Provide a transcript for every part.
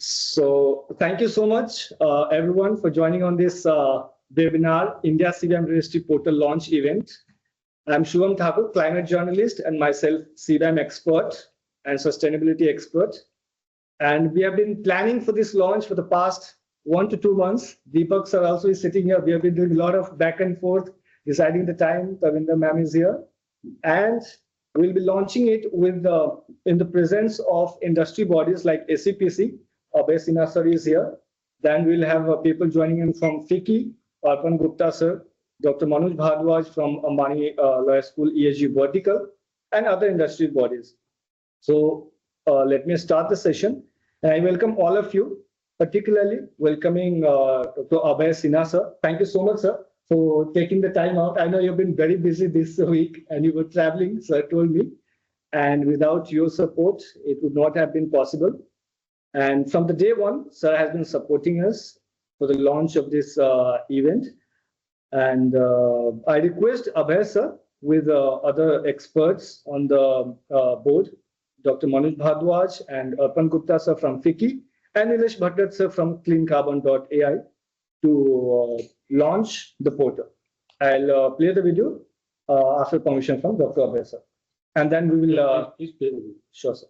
So thank you so much, everyone, for joining on this webinar, India CBAM Registry Portal launch event. I'm Shubham Thakur, climate journalist, and myself, CBAM expert and sustainability expert. And we have been planning for this launch for the past 1 to 2 months. Deepak sir also is sitting here. We have been doing a lot of back and forth, deciding the time. Tavinder ma'am is here. And we'll be launching it with in the presence of industry bodies like SEPC. Abhay Sinha sir is here. Then we'll have people joining in from FICCI, Arpan Gupta sir, Dr. Nilesh Bhattad from Ambani Lawyer School ESG Vertical, and other industry bodies. So let me start the session. And I welcome all of you, particularly welcoming Dr. Abhay Sinha sir. Thank you so much, sir, for taking the time out. I know you've been very busy this week and you were traveling, sir told me. And without your support, it would not have been possible. And from the day one, sir has been supporting us for the launch of this event. And I request Abhay sir with other experts on the board, Dr. Nilesh Bhattad and Arpan Gupta sir from FICCI, and Nilesh Bhattad sir from CleanCarbon.ai to launch the portal. I'll play the video after permission from Dr. Abhay sir. And then we will... Please play the video. Sure, sir.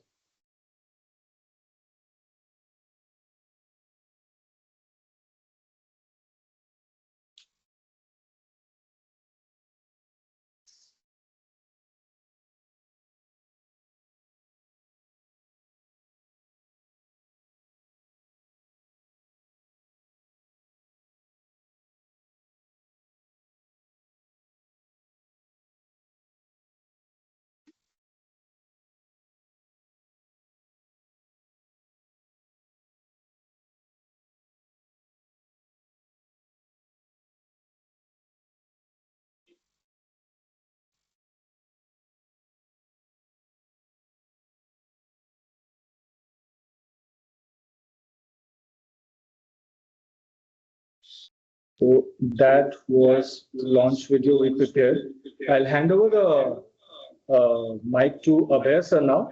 So that was the launch video we prepared. I'll hand over the mic to Abhay sir now,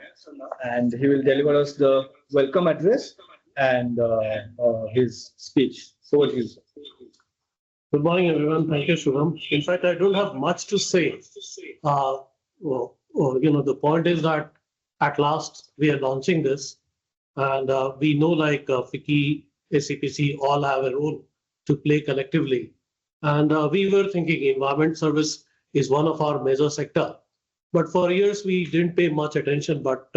and he will deliver us the welcome address and his speech. So what is? Good morning, everyone. Thank you, Shubham. In fact, I don't have much to say. The point is that at last we are launching this, and we know like FICCI, SEPC all have a role to play collectively. And we were thinking environment service is one of our major sector. But for years, we didn't pay much attention. But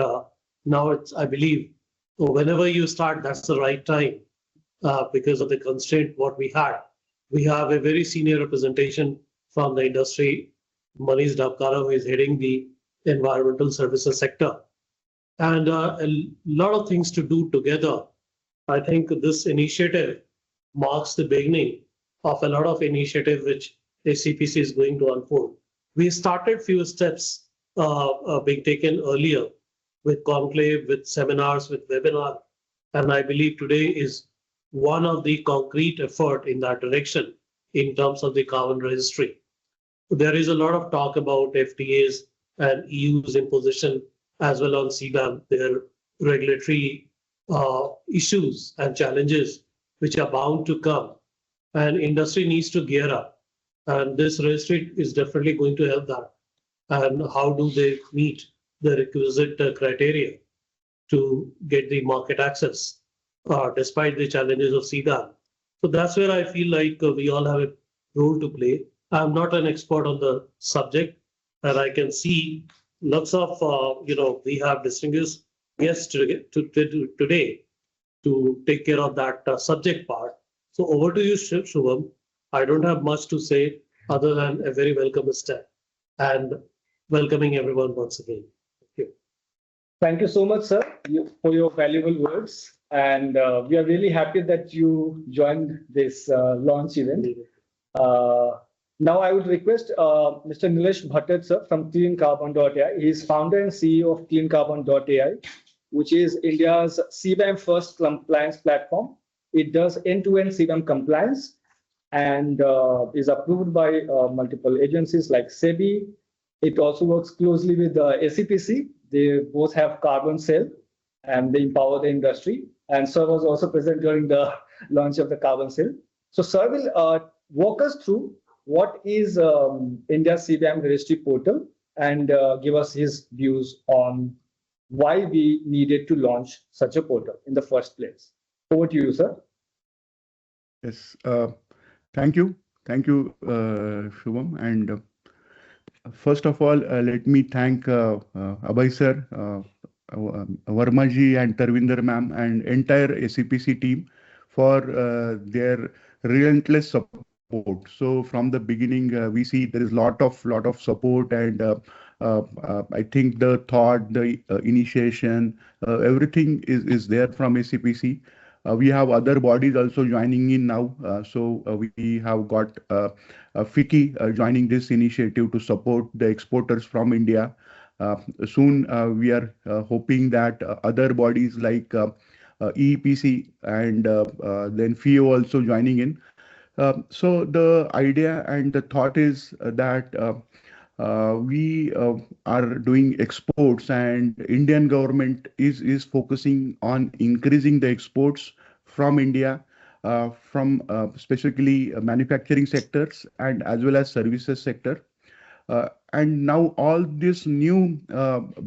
now it's, I believe, whenever you start, that's the right time because of the constraint what we had. We have a very senior representation from the industry, Manish Dabkara, who is heading the environmental services sector. And a lot of things to do together. I think this initiative marks the beginning of a lot of initiative which SEPC is going to unfold. We started few steps being taken earlier with conclave, with seminars, with webinar, and I believe today is one of the concrete effort in that direction in terms of the carbon registry. There is a lot of talk about FTAs and EU's imposition as well on CBAM, their regulatory issues and challenges which are bound to come, and industry needs to gear up. And this registry is definitely going to help that. And how do they meet the requisite criteria to get the market access, despite the challenges of CBAM? So that's where I feel like we all have a role to play. I'm not an expert on the subject, and I can see lots of, we have distinguished guests today to take care of that subject part. So over to you, Shubham. I don't have much to say other than a very welcome step and welcoming everyone once again. Thank you. Thank you so much, sir, for your valuable words. And we are really happy that you joined this launch event. Now I would request Mr. Nilesh Bhattad, sir, from CleanCarbon.ai. He is founder and CEO of CleanCarbon.ai, which is India's CBAM first compliance platform. It does end-to-end CBAM compliance and is approved by multiple agencies like SEBI. It also works closely with SEPC. They both have carbon cell and they empower the industry. and sir was also present during the launch of the carbon sale. So sir will walk us through what is India CBAM Registry Portal and give us his views on why we needed to launch such a portal in the first place. Over to you, sir. Yes, thank you. Thank you, Shubham. And first of all, let me thank Abhay sir, Verma ji and Tarvinder ma'am and entire SEPC team for their relentless support. So from the beginning, we see there is lot of support, and I think the thought, the initiation, everything is there from SEPC. We have other bodies also joining in now. We have got FICCI joining this initiative to support the exporters from India. Soon we are hoping that other bodies like EPC and then FIO also joining in. So the idea and the thought is that we are doing exports, and Indian government is focusing on increasing the exports from India, from specifically manufacturing sectors and as well as services sector. And now all these new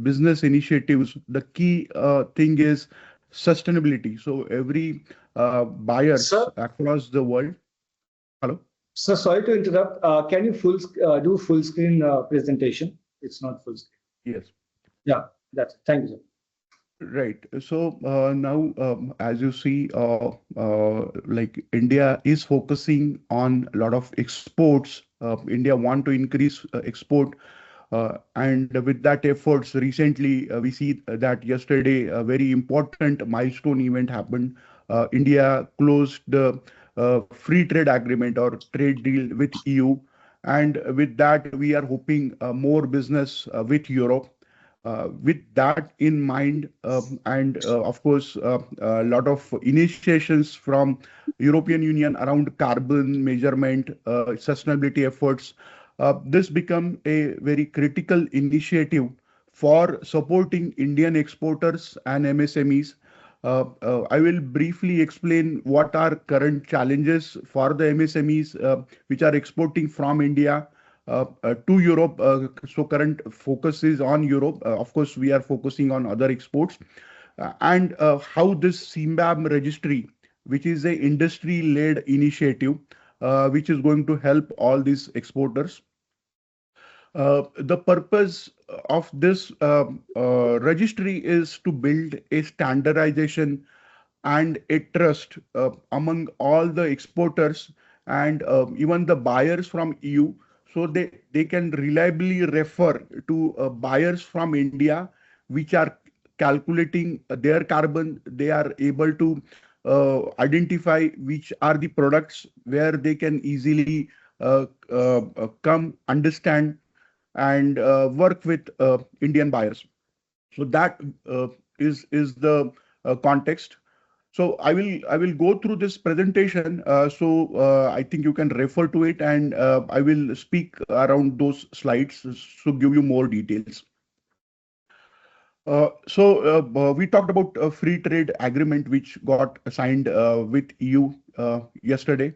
business initiatives, the key thing is sustainability. So every buyers Sir? across the world. Hello. So sorry to interrupt. Can you do full screen presentation? It's not full screen. Yes. Yeah, that's it. Thank you, sir. Right. So now, as you see, like India is focusing on a lot of exports. India want to increase export, and with that efforts, recently we see that yesterday a very important milestone event happened. India closed the free trade agreement or trade deal with EU, and with that we are hoping more business with Europe. With that in mind, and of course, a lot of initiations from European Union around carbon measurement, sustainability efforts, this become a very critical initiative for supporting Indian exporters and MSMEs. I will briefly explain what are current challenges for the MSMEs which are exporting from India to Europe. So current focus is on Europe. Of course, we are focusing on other exports, and how this CBAM registry, which is a industry-led initiative, which is going to help all these exporters. The purpose of this registry is to build a standardization and a trust among all the exporters and even the buyers from EU, so they can reliably refer to buyers from India which are calculating their carbon. They are able to identify which are the products where they can easily come, understand, and work with Indian buyers. So that is the context. So I will go through this presentation. I think you can refer to it, and I will speak around those slides to give you more details. We talked about a free trade agreement which got signed with EU yesterday.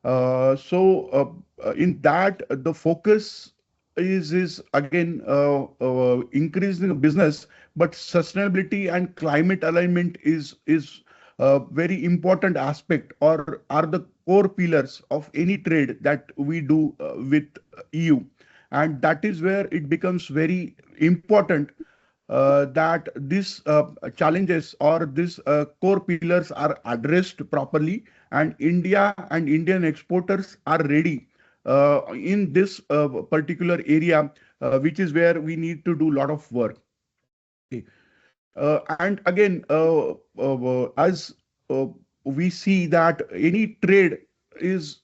In that, the focus is again increasing business, but sustainability and climate alignment is a very important aspect, or are the core pillars of any trade that we do with EU, and that is where it becomes very important that these challenges or these core pillars are addressed properly, and India and Indian exporters are ready in this particular area, which is where we need to do a lot of work. Okay. And again, as we see that any trade is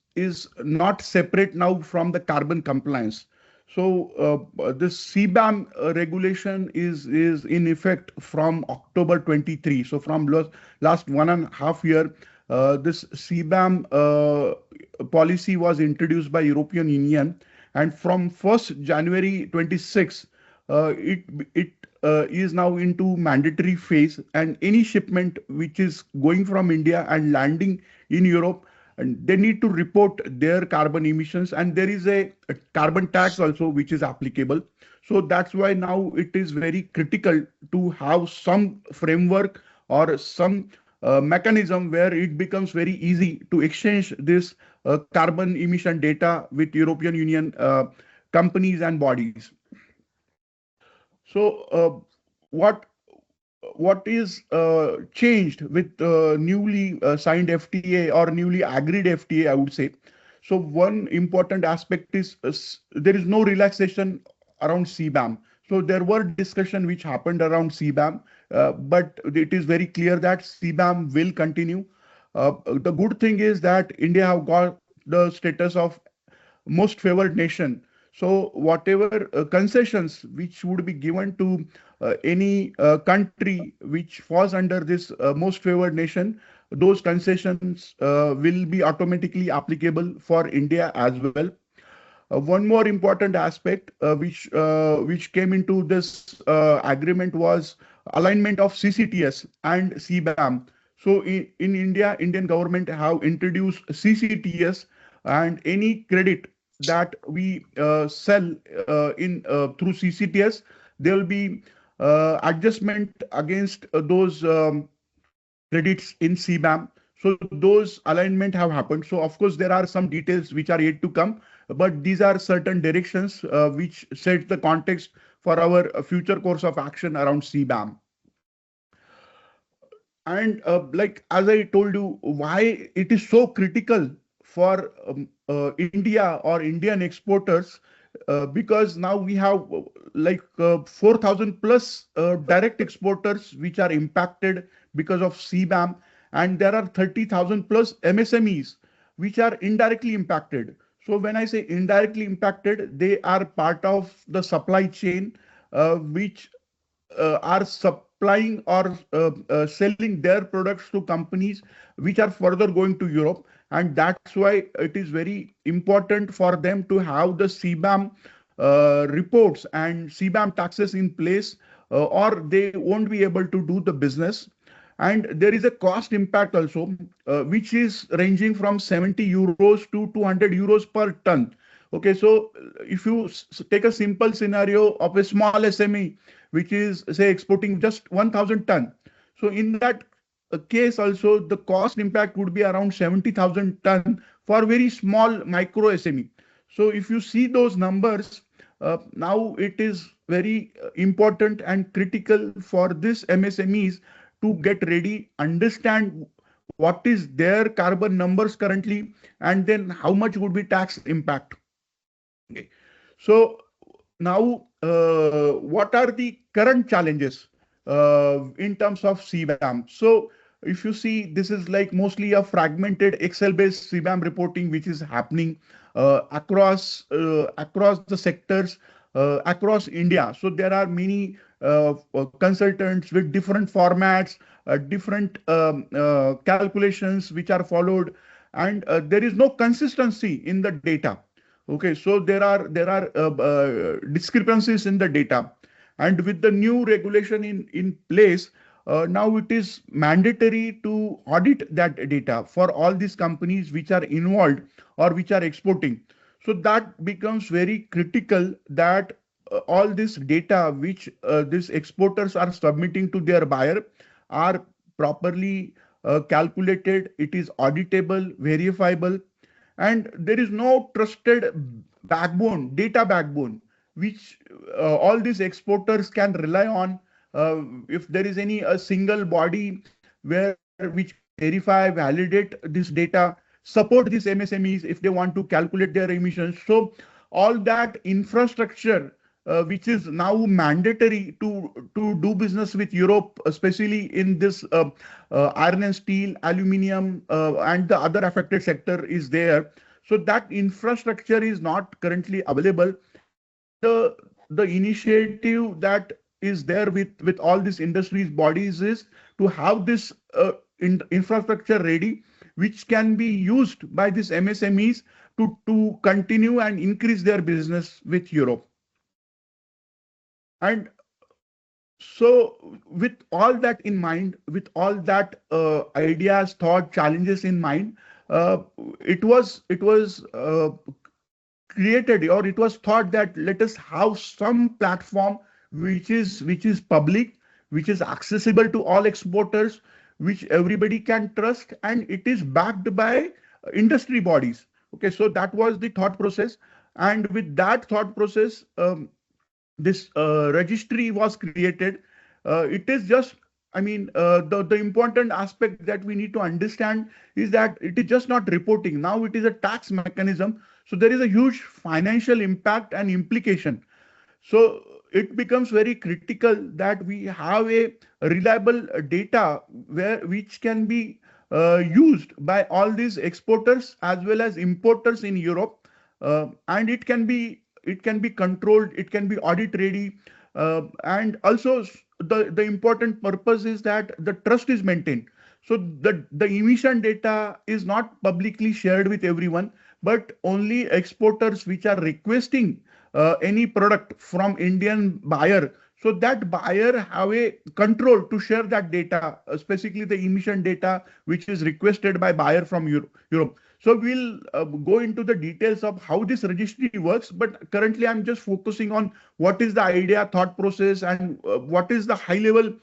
not separate now from the carbon compliance. So this CBAM regulation is in effect from October 23. So from last 1.5 years, this CBAM policy was introduced by European Union, and from 1st January 26, it is now into mandatory phase, and any shipment which is going from India and landing in Europe, and they need to report their carbon emissions, and there is a carbon tax also which is applicable. So that's why now it is very critical to have some framework or some mechanism where it becomes very easy to exchange this carbon emission data with European Union companies and bodies. So what what is changed with newly signed FTA or newly agreed FTA, I would say. So one important aspect is there is no relaxation around CBAM. So there were discussion which happened around CBAM, but it is very clear that CBAM will continue. The good thing is that India have got the status of most favored nation. So whatever concessions which would be given to any country which falls under this most favored nation, those concessions will be automatically applicable for India as well. One more important aspect which came into this agreement was alignment of CCTS and CBAM. So in India, Indian government have introduced CCTS, and any credit that we sell in through CCTS, there will be adjustment against those credits in CBAM. So those alignment have happened. So of course there are some details which are yet to come, but these are certain directions which set the context for our future course of action around CBAM. And like as I told you, why it is so critical for India or Indian exporters, because now we have 4,000 plus direct exporters which are impacted because of CBAM, and there are 30,000 plus MSMEs which are indirectly impacted. So when I say indirectly impacted, they are part of the supply chain which are supplying or selling their products to companies which are further going to Europe. And that's why it is very important for them to have the CBAM reports and CBAM taxes in place, or they won't be able to do the business. And there is a cost impact also, which is ranging from 70 euros to 200 euros per ton. Okay, so if you take a simple scenario of a small SME, which is say exporting just 1,000 ton. So in that case also, the cost impact would be around 70,000 ton for very small micro SME. So if you see those numbers, now it is very important and critical for this MSMEs to get ready, understand what is their carbon numbers currently, and then how much would be tax impact. Okay. So now, what are the current challenges in terms of CBAM? So if you see, this is like mostly a fragmented Excel-based CBAM reporting, which is happening across the sectors across India. So there are many consultants with different formats, different calculations which are followed, and there is no consistency in the data. Okay, so there are discrepancies in the data, and with the new regulation in place, now it is mandatory to audit that data for all these companies which are involved or which are exporting. So that becomes very critical that all this data which these exporters are submitting to their buyer are properly calculated. It is auditable, verifiable, and there is no trusted backbone, data backbone, which all these exporters can rely on. If there is any a single body where which verify, validate this data, support these MSMEs if they want to calculate their emissions. So all that infrastructure which is now mandatory to do business with Europe, especially in this iron and steel, aluminium, and the other affected sector is there. So that infrastructure is not currently available. The initiative that is there with all these industries bodies is to have this infrastructure ready, which can be used by these MSMEs to continue and increase their business with Europe. And So with all that in mind, with all that ideas, thought, challenges in mind, uh, it was created, or it was thought that let us have some platform which is public, which is accessible to all exporters, which everybody can trust, and it is backed by industry bodies. Okay, so that was the thought process, and with that thought process, this registry was created. It is just, I mean, the important aspect that we need to understand is that it is just not reporting. Now it is a tax mechanism. So there is a huge financial impact and implication. So it becomes very critical that we have a reliable data which can be used by all these exporters as well as importers in Europe, and it can be controlled, it can be audit ready, and also the important purpose is that the trust is maintained. So the emission data is not publicly shared with everyone, but only exporters which are requesting any product from Indian buyer. So that buyer have a control to share that data, specifically the emission data which is requested by buyer from Europe. So we'll go into the details of how this registry works, but currently I'm just focusing on what is the idea, thought process, and what is the high level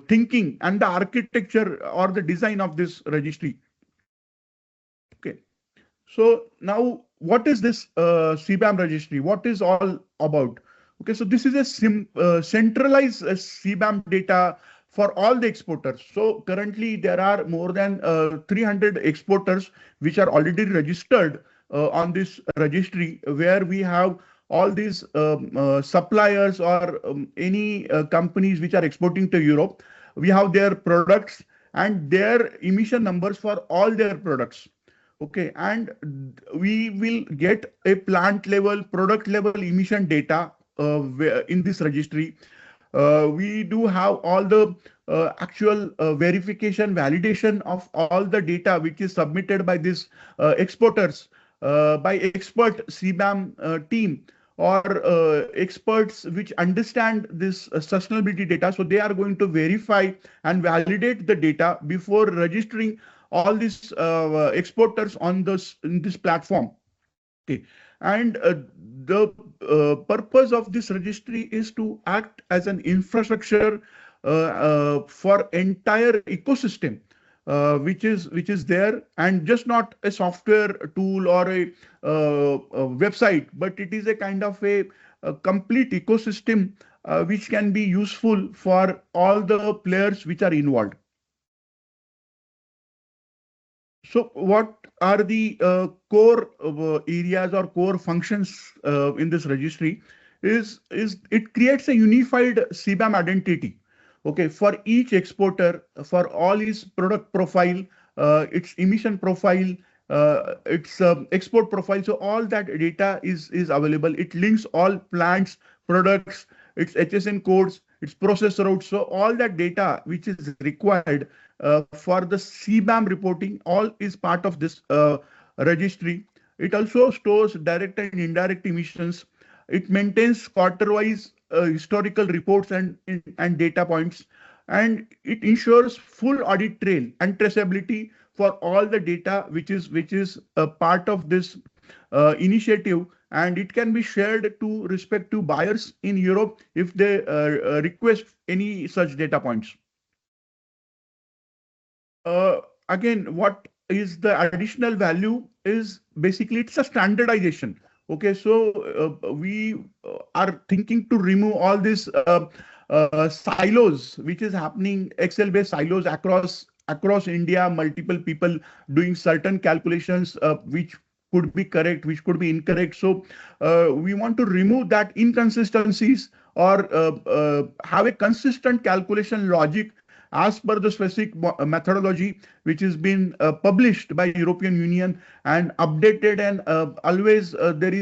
thinking and the architecture or the design of this registry. Okay. So now, what is this CBAM registry? What is all about? Okay, so this is a centralized CBAM data for all the exporters. So currently there are more than 300 exporters which are already registered on this registry, where we have all these suppliers or any companies which are exporting to Europe. We have their products and their emission numbers for all their products. Okay, and we will get a plant level, product level emission data in this registry. We do have all the actual verification, validation of all the data which is submitted by these exporters, by expert CBAM team, or experts which understand this sustainability data. So they are going to verify and validate the data before registering all these exporters on this platform. Okay, and the purpose of this registry is to act as an infrastructure for entire ecosystem, which is there, and just not a software tool or a website, but it is a kind of a complete ecosystem which can be useful for all the players which are involved. So what are the core areas or core functions in this registry? Is it creates a unified CBAM identity. Okay, for each exporter, for all his product profile, its emission profile, its export profile. So all that data is available. It links all plants, products, its HSN codes, its process routes. So all that data which is required for the CBAM reporting, all is part of this registry. It also stores direct and indirect emissions. It maintains quarter-wise historical reports and data points, and it ensures full audit trail and traceability for all the data which is a part of this initiative, and it can be shared to respective buyers in Europe if they request any such data points. Again, what is the additional value is basically it's a standardization. Okay, so we are thinking to remove all these silos, which is happening, Excel-based silos across India, multiple people doing certain calculations, which could be correct, which could be incorrect. So we want to remove that inconsistencies, or have a consistent calculation logic as per the specific methodology which has been published by European Union and updated, and always there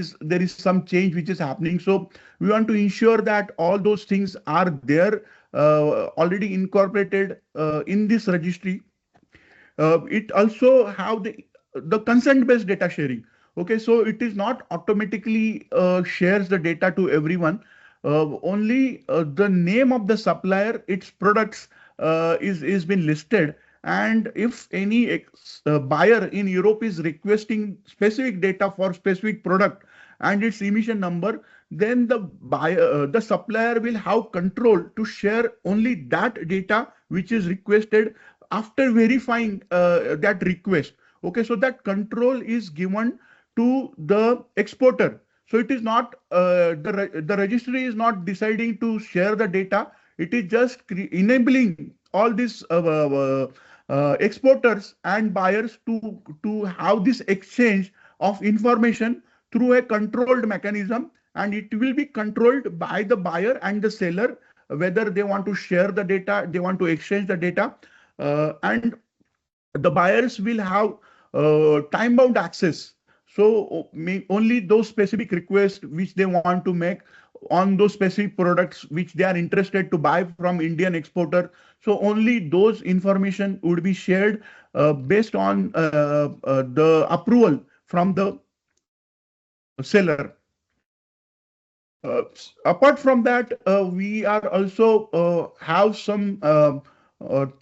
is some change which is happening. So we want to ensure that all those things are there, already incorporated in this registry. It also have the consent-based data sharing. Okay, so it is not automatically shares the data to everyone. only the name of the supplier, its products is been listed. And if any buyer in Europe is requesting specific data for specific product and its emission number, then the supplier will have control to share only that data which is requested after verifying that request. Okay, so that control is given to the exporter. So it is not the registry is not deciding to share the data. It is just enabling all these exporters and buyers to have this exchange of information through a controlled mechanism, and it will be controlled by the buyer and the seller whether they want to share the data, they want to exchange the data, and the buyers will have time bound access. So only those specific requests which they want to make on those specific products which they are interested to buy from Indian exporter. So only those information would be shared based on the approval from the seller. Apart from that, we are also have some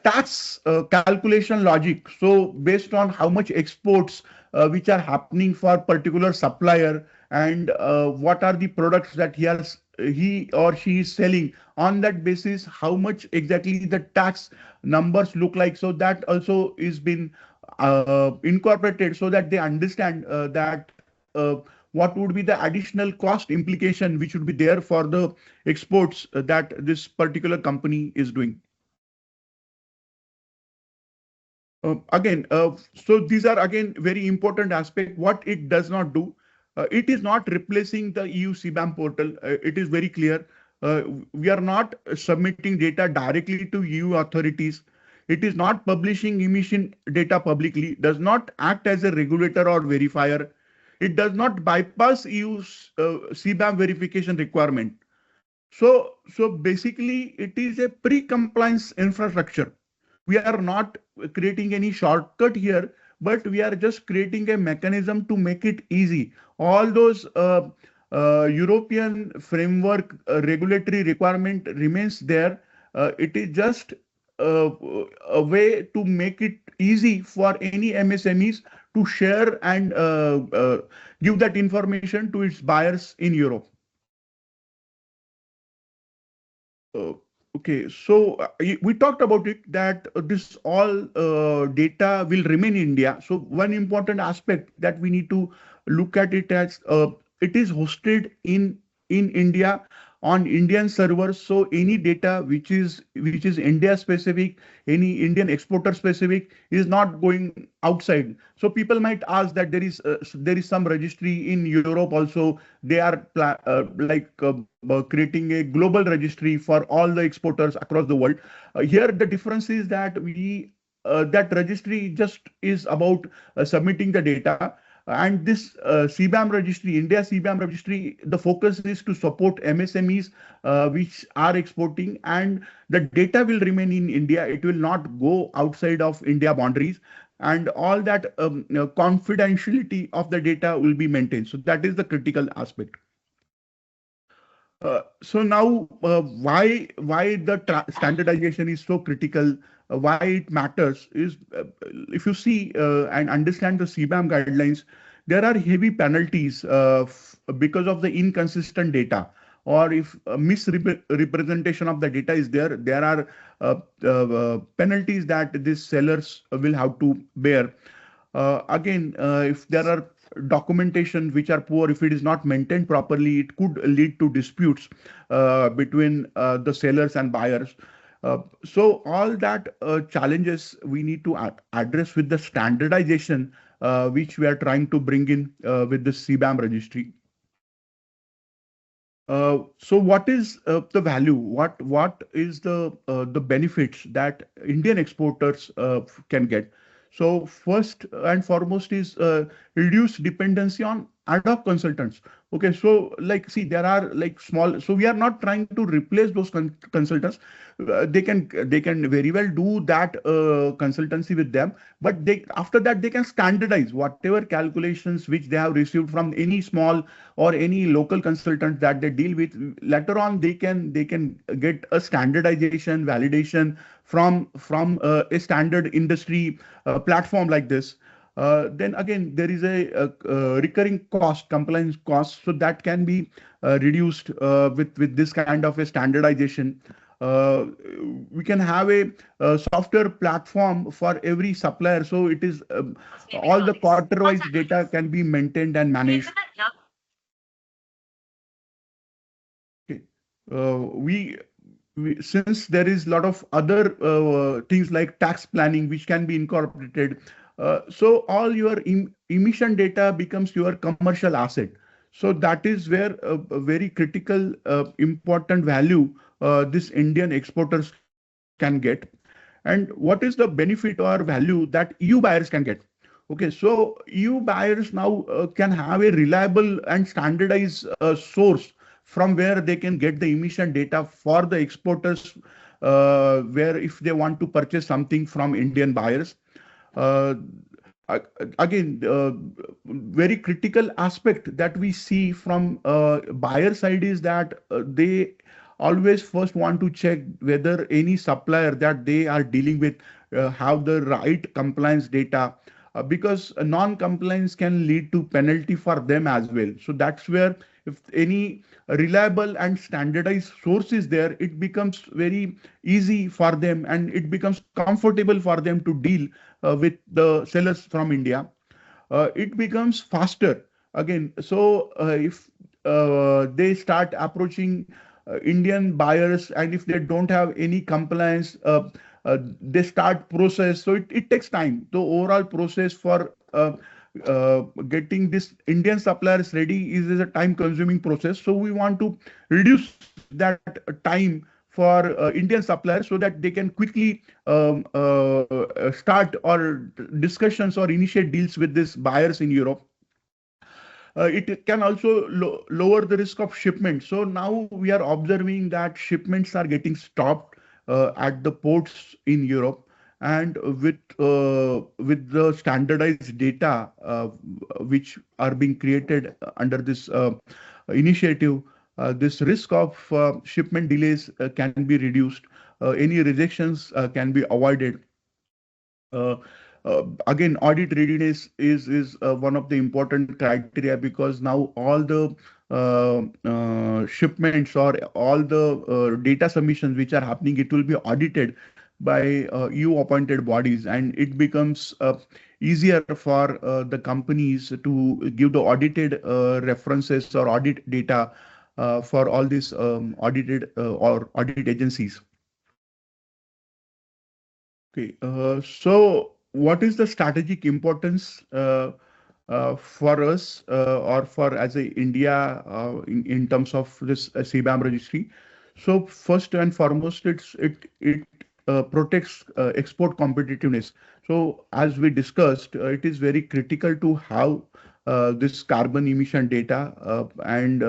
tax calculation logic. So based on how much exports which are happening for particular supplier, and what are the products that he or she is selling, on that basis how much exactly the tax numbers look like. So that also is been incorporated so that they understand that what would be the additional cost implication which would be there for the exports that this particular company is doing. So these are again very important aspect. What it does not do, it is not replacing the EU CBAM portal. It is very clear. We are not submitting data directly to EU authorities. It is not publishing emission data publicly, does not act as a regulator or verifier. It does not bypass EU's CBAM verification requirement. So basically, it is a pre-compliance infrastructure. We are not creating any shortcut here, but we are just creating a mechanism to make it easy. All those European framework regulatory requirement remains there. It is just a way to make it easy for any MSMEs to share and give that information to its buyers in Europe. Okay, so we talked about it that this all data will remain in India. So one important aspect that we need to look at it as it is hosted in India on Indian servers. So any data which is India specific, any Indian exporter specific is not going outside. So people might ask that there is some registry in Europe also. They are creating a global registry for all the exporters across the world. Here the difference is that that registry just is about submitting the data. And this CBAM registry, India CBAM registry, the focus is to support MSMEs which are exporting, and the data will remain in India. It will not go outside of India boundaries, and all that confidentiality of the data will be maintained. So that is the critical aspect. So now, why the standardization is so critical? Why it matters is, if you see and understand the CBAM guidelines, there are heavy penalties because of the inconsistent data, or if misrepresentation of the data is there. There are penalties that these sellers will have to bear. If there are documentation which are poor, if it is not maintained properly, it could lead to disputes between the sellers and buyers. So all that challenges we need to address with the standardization which we are trying to bring in with the CBAM registry. So what is the value? What is the benefits that Indian exporters can get? So first and foremost is reduced dependency on ad hoc consultants. Okay, so like see, there are like small. So we are not trying to replace those consultants. They can very well do that consultancy with them, but they after that they can standardize whatever calculations which they have received from any small or any local consultant that they deal with. Later on, they can get a standardization validation from a standard industry platform like this. Then again, there is a recurring cost, compliance cost, so that can be reduced with this kind of a standardization. Uh, we can have a software platform for every supplier, so it is all the quarter-wise data can be maintained and managed. Okay. Since there is a lot of other things like tax planning which can be incorporated, so all your emission data becomes your commercial asset. So that is where a very critical, important value this Indian exporters can get. And what is the benefit or value that EU buyers can get? Okay, so EU buyers now can have a reliable and standardized source from where they can get the emission data for the exporters, where if they want to purchase something from Indian buyers. Uh, Again, very critical aspect that we see from buyer side is that they always first want to check whether any supplier that they are dealing with have the right compliance data, because non-compliance can lead to penalty for them as well. So that's where if any reliable and standardized source is there, it becomes very easy for them and it becomes comfortable for them to deal with the sellers from India. It becomes faster again. So if they start approaching Indian buyers, and if they don't have any compliance, they start process. So it takes time. The overall process for getting this Indian suppliers ready is a time consuming process. So we want to reduce that time for Indian suppliers so that they can quickly start or discussions or initiate deals with these buyers in Europe. It can also lower the risk of shipment. So now we are observing that shipments are getting stopped at the ports in Europe, and with the standardized data which are being created under this initiative, this risk of shipment delays can be reduced. Any rejections can be avoided. Uh, Again, audit readiness is one of the important criteria, because now all the shipments or all the data submissions which are happening, it will be audited by EU appointed bodies, and it becomes easier for the companies to give the audited references or audit data for all these audited or audit agencies. Okay, so what is the strategic importance for us or for as a India in terms of this CBAM registry? So first and foremost, it protects export competitiveness. So as we discussed, it is very critical to have this carbon emission data, and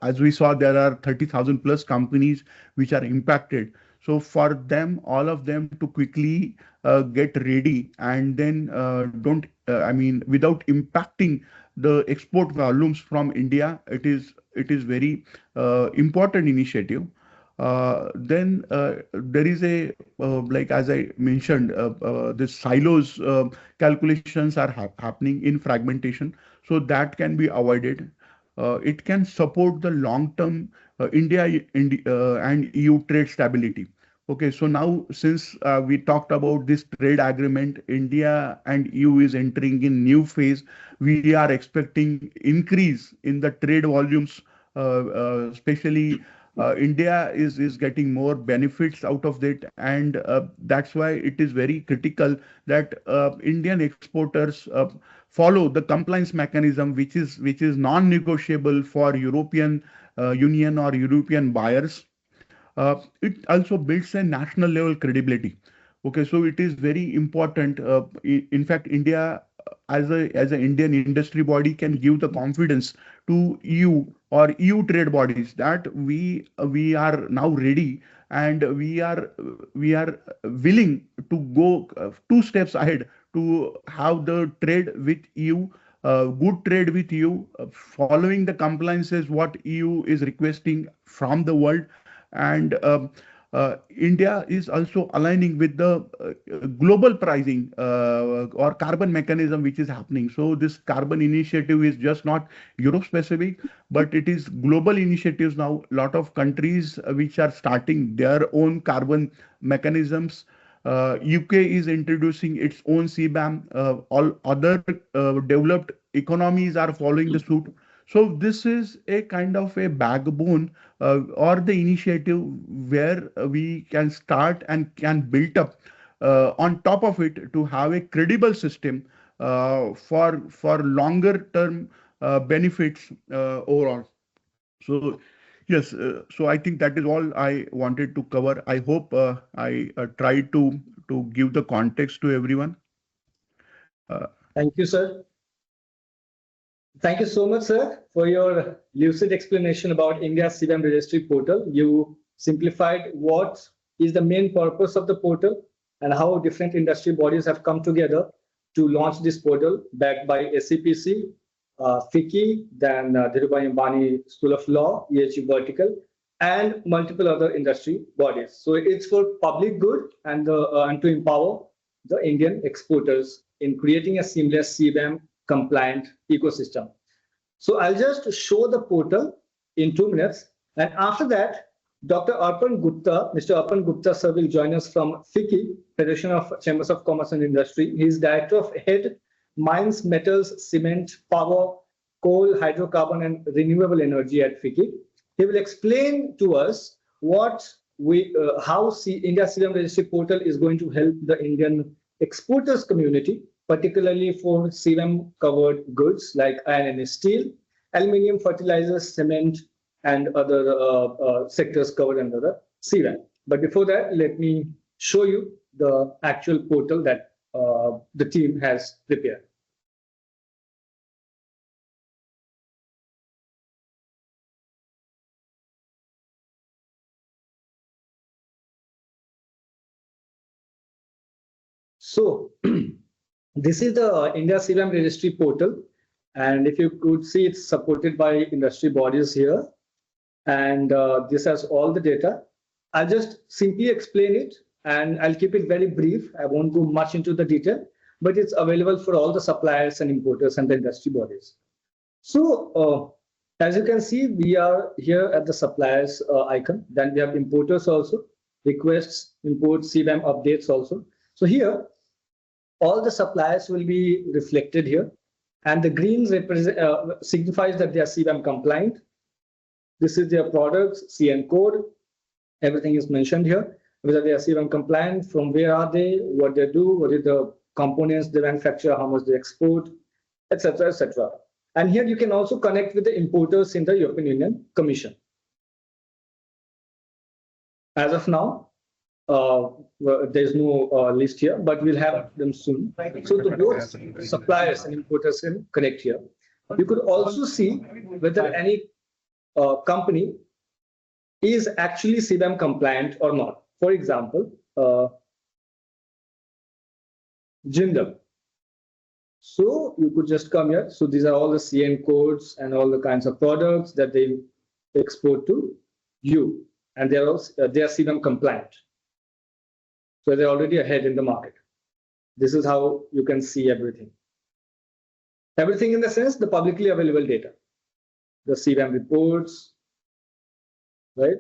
as we saw, there are 30,000 plus companies which are impacted. So for them, all of them to quickly get ready, and then I mean, without impacting the export volumes from India, it is very important initiative. Then there is a like as I mentioned, the silos calculations are happening in fragmentation, so that can be avoided. It can support the long-term India and EU trade stability. Okay, so now since we talked about this trade agreement, India and EU is entering in new phase. We are expecting increase in the trade volumes, especially India is getting more benefits out of it, and that's why it is very critical that Indian exporters follow the compliance mechanism, which is non-negotiable for European Union or European buyers. It also builds a national level credibility. Okay, so it is very important. In fact, India as an Indian industry body can give the confidence to EU or EU trade bodies that we are now ready, and we are willing to go 2 steps ahead to have the trade with EU, good trade with EU, following the compliances what EU is requesting from the world. And India is also aligning with the global pricing or carbon mechanism which is happening. So this carbon initiative is just not Europe specific, but it is global initiatives now. A lot of countries which are starting their own carbon mechanisms. UK is introducing its own CBAM. All other developed economies are following the suit. So this is a kind of a backbone or the initiative where we can start and can build up on top of it to have a credible system for longer term benefits overall. So yes, so I think that is all I wanted to cover. I hope I tried to give the context to everyone. Thank you, sir. Thank you so much, sir, for your lucid explanation about India CBAM Registry Portal. You simplified what is the main purpose of the portal and how different industry bodies have come together to launch this portal, backed by SEPC, FICCI, then Dhirubhai Ambani School of Law, EHG Vertical, and multiple other industry bodies. So it's for public good and to empower the Indian exporters in creating a seamless CBAM compliant ecosystem. So I'll just show the portal in 2 minutes. And after that, Dr. Arpan Gupta, Mr. Arpan Gupta, sir, will join us from FICCI, Federation of Chambers of Commerce and Industry. He is Director of Head, Mines, Metals, Cement, Power, Coal, Hydrocarbon, and Renewable Energy at FICCI. He will explain to us how India CBAM Registry Portal is going to help the Indian exporters community, particularly for CBAM-covered goods like iron and steel, aluminium, fertilizers, cement, and other sectors covered under the CBAM. But before that, let me show you the actual portal that the team has prepared. So this is the India CBAM Registry Portal. And if you could see, it's supported by industry bodies here. And this has all the data. I'll just simply explain it, and I'll keep it very brief. I won't go much into the detail, but it's available for all the suppliers and importers and the industry bodies. So as you can see, we are here at the suppliers icon. Then we have importers also, requests, import, CBAM updates also. So here, all the suppliers will be reflected here. And the green signifies that they are CBAM compliant. This is their products, CN code. Everything is mentioned here. Whether they are CBAM compliant, from where are they, what they do, what is the components they manufacture, how much they export, etc., etc. And here you can also connect with the importers in the European Union Commission. As of now, there's no list here, but we'll have them soon. So the both suppliers and importers can connect here. You could also see whether any company is actually CBAM compliant or not. For example, Jindal. So you could just come here. So these are all the CN codes and all the kinds of products that they export to you, and they are CBAM compliant. So they're already ahead in the market. This is how you can see everything. Everything in the sense, the publicly available data, the CBAM reports, right?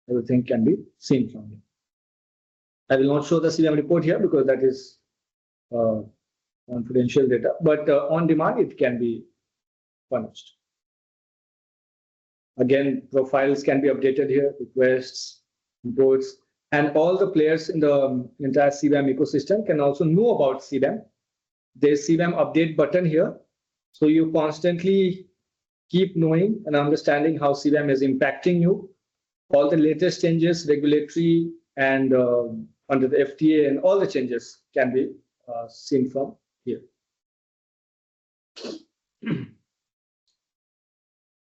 Everything can be seen from here. I will not show the CBAM report here because that is confidential data, but on demand, it can be furnished. Again, profiles can be updated here, requests, imports, and all the players in the entire CBAM ecosystem can also know about CBAM. There's CBAM update button here. So you constantly keep knowing and understanding how CBAM is impacting you, all the latest changes, regulatory and under the FTA, and all the changes can be seen from here.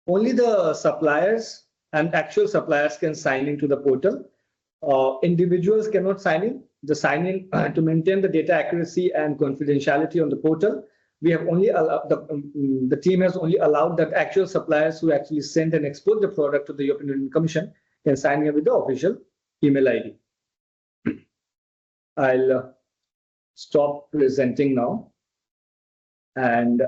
Only the suppliers and actual suppliers can sign into the portal. Individuals cannot sign in. The sign in to maintain the data accuracy and confidentiality on the portal. We have only allowed the team has only allowed that actual suppliers who actually send and export the product to the European Union Commission can sign in with the official email ID. I'll stop presenting now and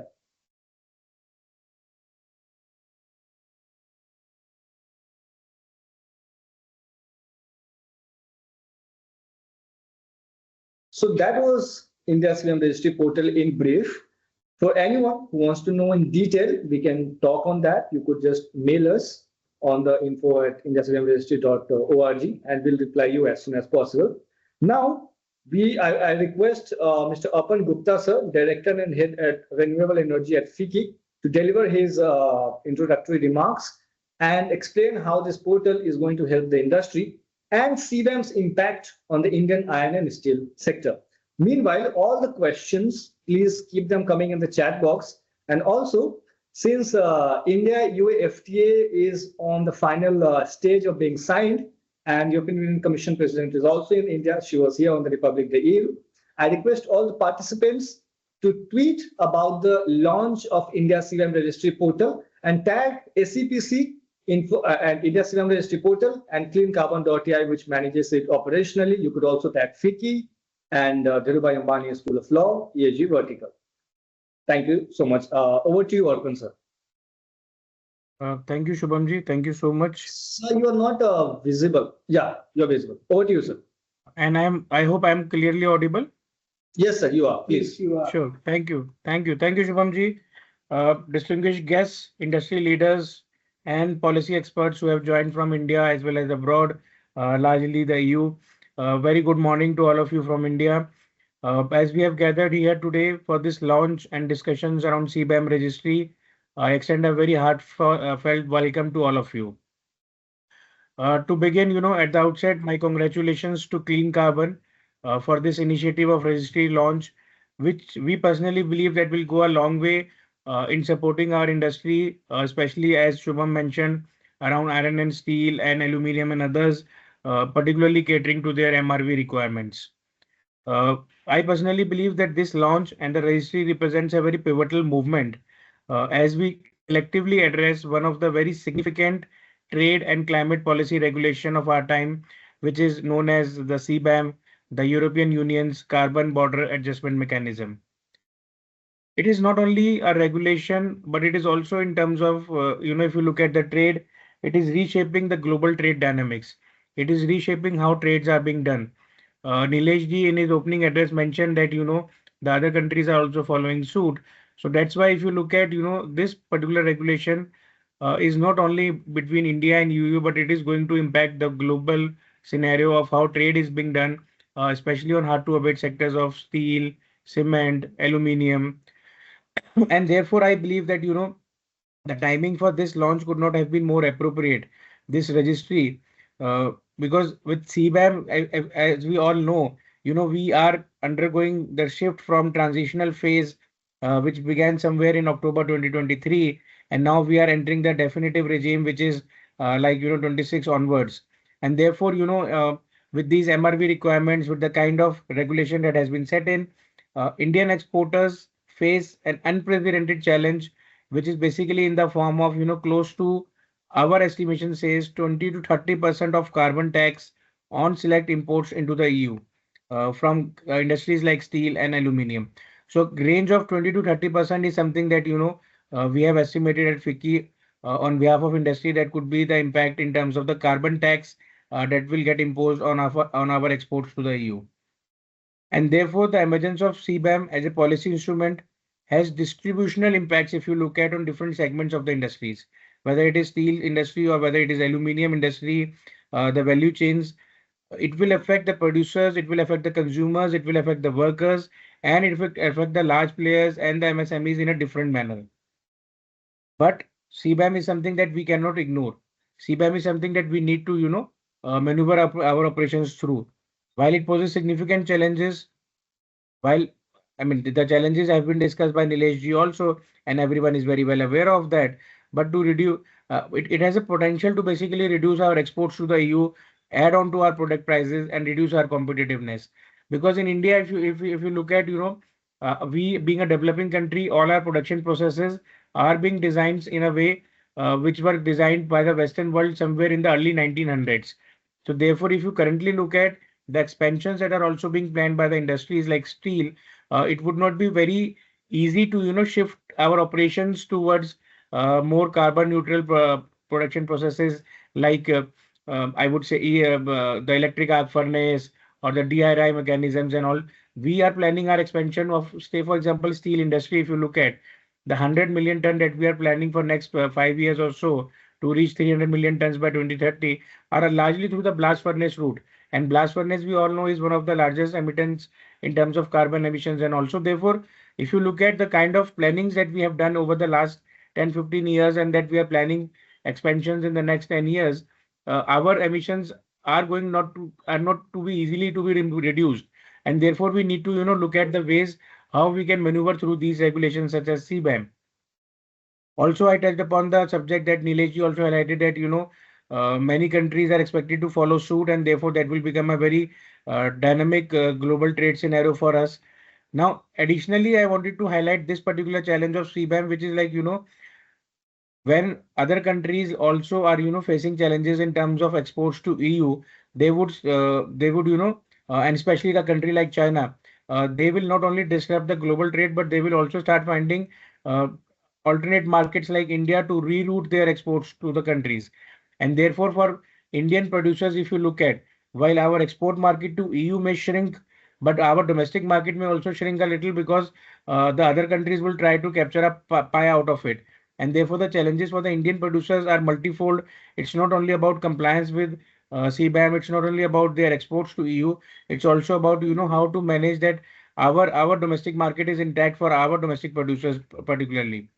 so that was India CBAM Registry Portal in brief. For anyone who wants to know in detail, we can talk on that. You could just mail us on the info@indiacbamregistry.org and we'll reply you as soon as possible. Now, I request Mr. Apan Gupta, sir, Director and Head at Renewable Energy at FICCI, to deliver his introductory remarks and explain how this portal is going to help the industry and CBAM's impact on the Indian iron and steel sector. Meanwhile, all the questions, please keep them coming in the chat box. And also, since India-UAE FTA is on the final stage of being signed, and European Union Commission President is also in India, she was here on the Republic Day Eve, I request all the participants to tweet about the launch of India CBAM Registry Portal and tag SEPC info and India CBAM Registry Portal and CleanCarbon.ai, which manages it operationally. You could also tag FICCI and Dhirubhai Ambani School of Law, ESG Vertical. Thank you so much. Over to you, Arpan, sir. Thank you, Shubhamji. Thank you so much. Sir, you are not visible. Yeah, you're visible. Over to you, sir. And I hope I'm clearly audible. Yes, sir, you are. Please. Yes, you are. Sure. Thank you. Thank you, Shubhamji. Distinguished guests, industry leaders, and policy experts who have joined from India as well as abroad, largely the EU. Very good morning to all of you from India. As we have gathered here today for this launch and discussions around CBAM registry, I extend a very heartfelt welcome to all of you. To begin, at the outset, my congratulations to Clean Carbon for this initiative of registry launch, which we personally believe that will go a long way in supporting our industry, especially as Shubham mentioned, around iron and steel and aluminium and others, particularly catering to their MRV requirements. I personally believe that this launch and the registry represents a very pivotal movement as we collectively address one of the very significant trade and climate policy regulation of our time, which is known as the CBAM, the European Union's Carbon Border Adjustment Mechanism. It is not only a regulation, but it is also in terms of, if you look at the trade, it is reshaping the global trade dynamics. It is reshaping how trades are being done. Nilesh ji in his opening address mentioned that, the other countries are also following suit. So that's why if you look at, this particular regulation is not only between India and EU, but it is going to impact the global scenario of how trade is being done, especially on hard to abate sectors of steel, cement, aluminium. And therefore, I believe that, the timing for this launch could not have been more appropriate. This registry, because with CBAM, as we all know, we are undergoing the shift from transitional phase, which began somewhere in October 2023. And now we are entering the definitive regime, which is 26 onwards. And therefore, with these MRV requirements, with the kind of regulation that has been set in, Indian exporters face an unprecedented challenge, which is basically in the form of, close to, our estimation says 20 to 30% of carbon tax on select imports into the EU from industries like steel and aluminium. So range of 20 to 30% is something that, we have estimated at FICCI on behalf of industry that could be the impact in terms of the carbon tax that will get imposed on our exports to the EU. And therefore, the emergence of CBAM as a policy instrument has distributional impacts if you look at on different segments of the industries, whether it is steel industry or whether it is aluminium industry, the value chains. It will affect the producers, it will affect the consumers, it will affect the workers, and it will affect the large players and the MSMEs in a different manner. But CBAM is something that we cannot ignore. CBAM is something that we need to, maneuver our operations through. While it poses significant challenges, while the challenges have been discussed by Nilesh ji also, and everyone is very well aware of that. But to reduce, it has a potential to basically reduce our exports to the EU, add on to our product prices, and reduce our competitiveness. Because in India, if you look at, we being a developing country, all our production processes are being designed in a way which were designed by the Western world somewhere in the early 1900s. So therefore, if you currently look at the expansions that are also being planned by the industries like steel, it would not be very easy to shift our operations towards more carbon neutral production processes like I would say the electric arc furnace or the DRI mechanisms and all. We are planning our expansion of, say, for example, steel industry. If you look at the 100 million ton that we are planning for next 5 years or so to reach 300 million tons by 2030 are largely through the blast furnace route. And blast furnace, we all know, is one of the largest emittents in terms of carbon emissions. And also, therefore, if you look at the kind of plannings that we have done over the last 10-15 years and that we are planning expansions in the next 10 years, our emissions are not to be easily to be reduced. And therefore, we need to look at the ways how we can maneuver through these regulations such as CBAM. Also, I touched upon the subject that Nilesh ji also highlighted that many countries are expected to follow suit, and therefore that will become a very dynamic global trade scenario for us. Now, additionally, I wanted to highlight this particular challenge of CBAM, which is like, when other countries also are, facing challenges in terms of exports to EU, they would, and especially a country like China, they will not only disrupt the global trade, but they will also start finding uh, alternate markets like India to reroute their exports to the countries. And therefore, for Indian producers, if you look at, while our export market to EU may shrink, but our domestic market may also shrink a little because the other countries will try to capture a pie out of it. And therefore, the challenges for the Indian producers are multifold. It's not only about compliance with CBAM, it's not only about their exports to EU, it's also about, how to manage that our domestic market is intact for our domestic producers particularly.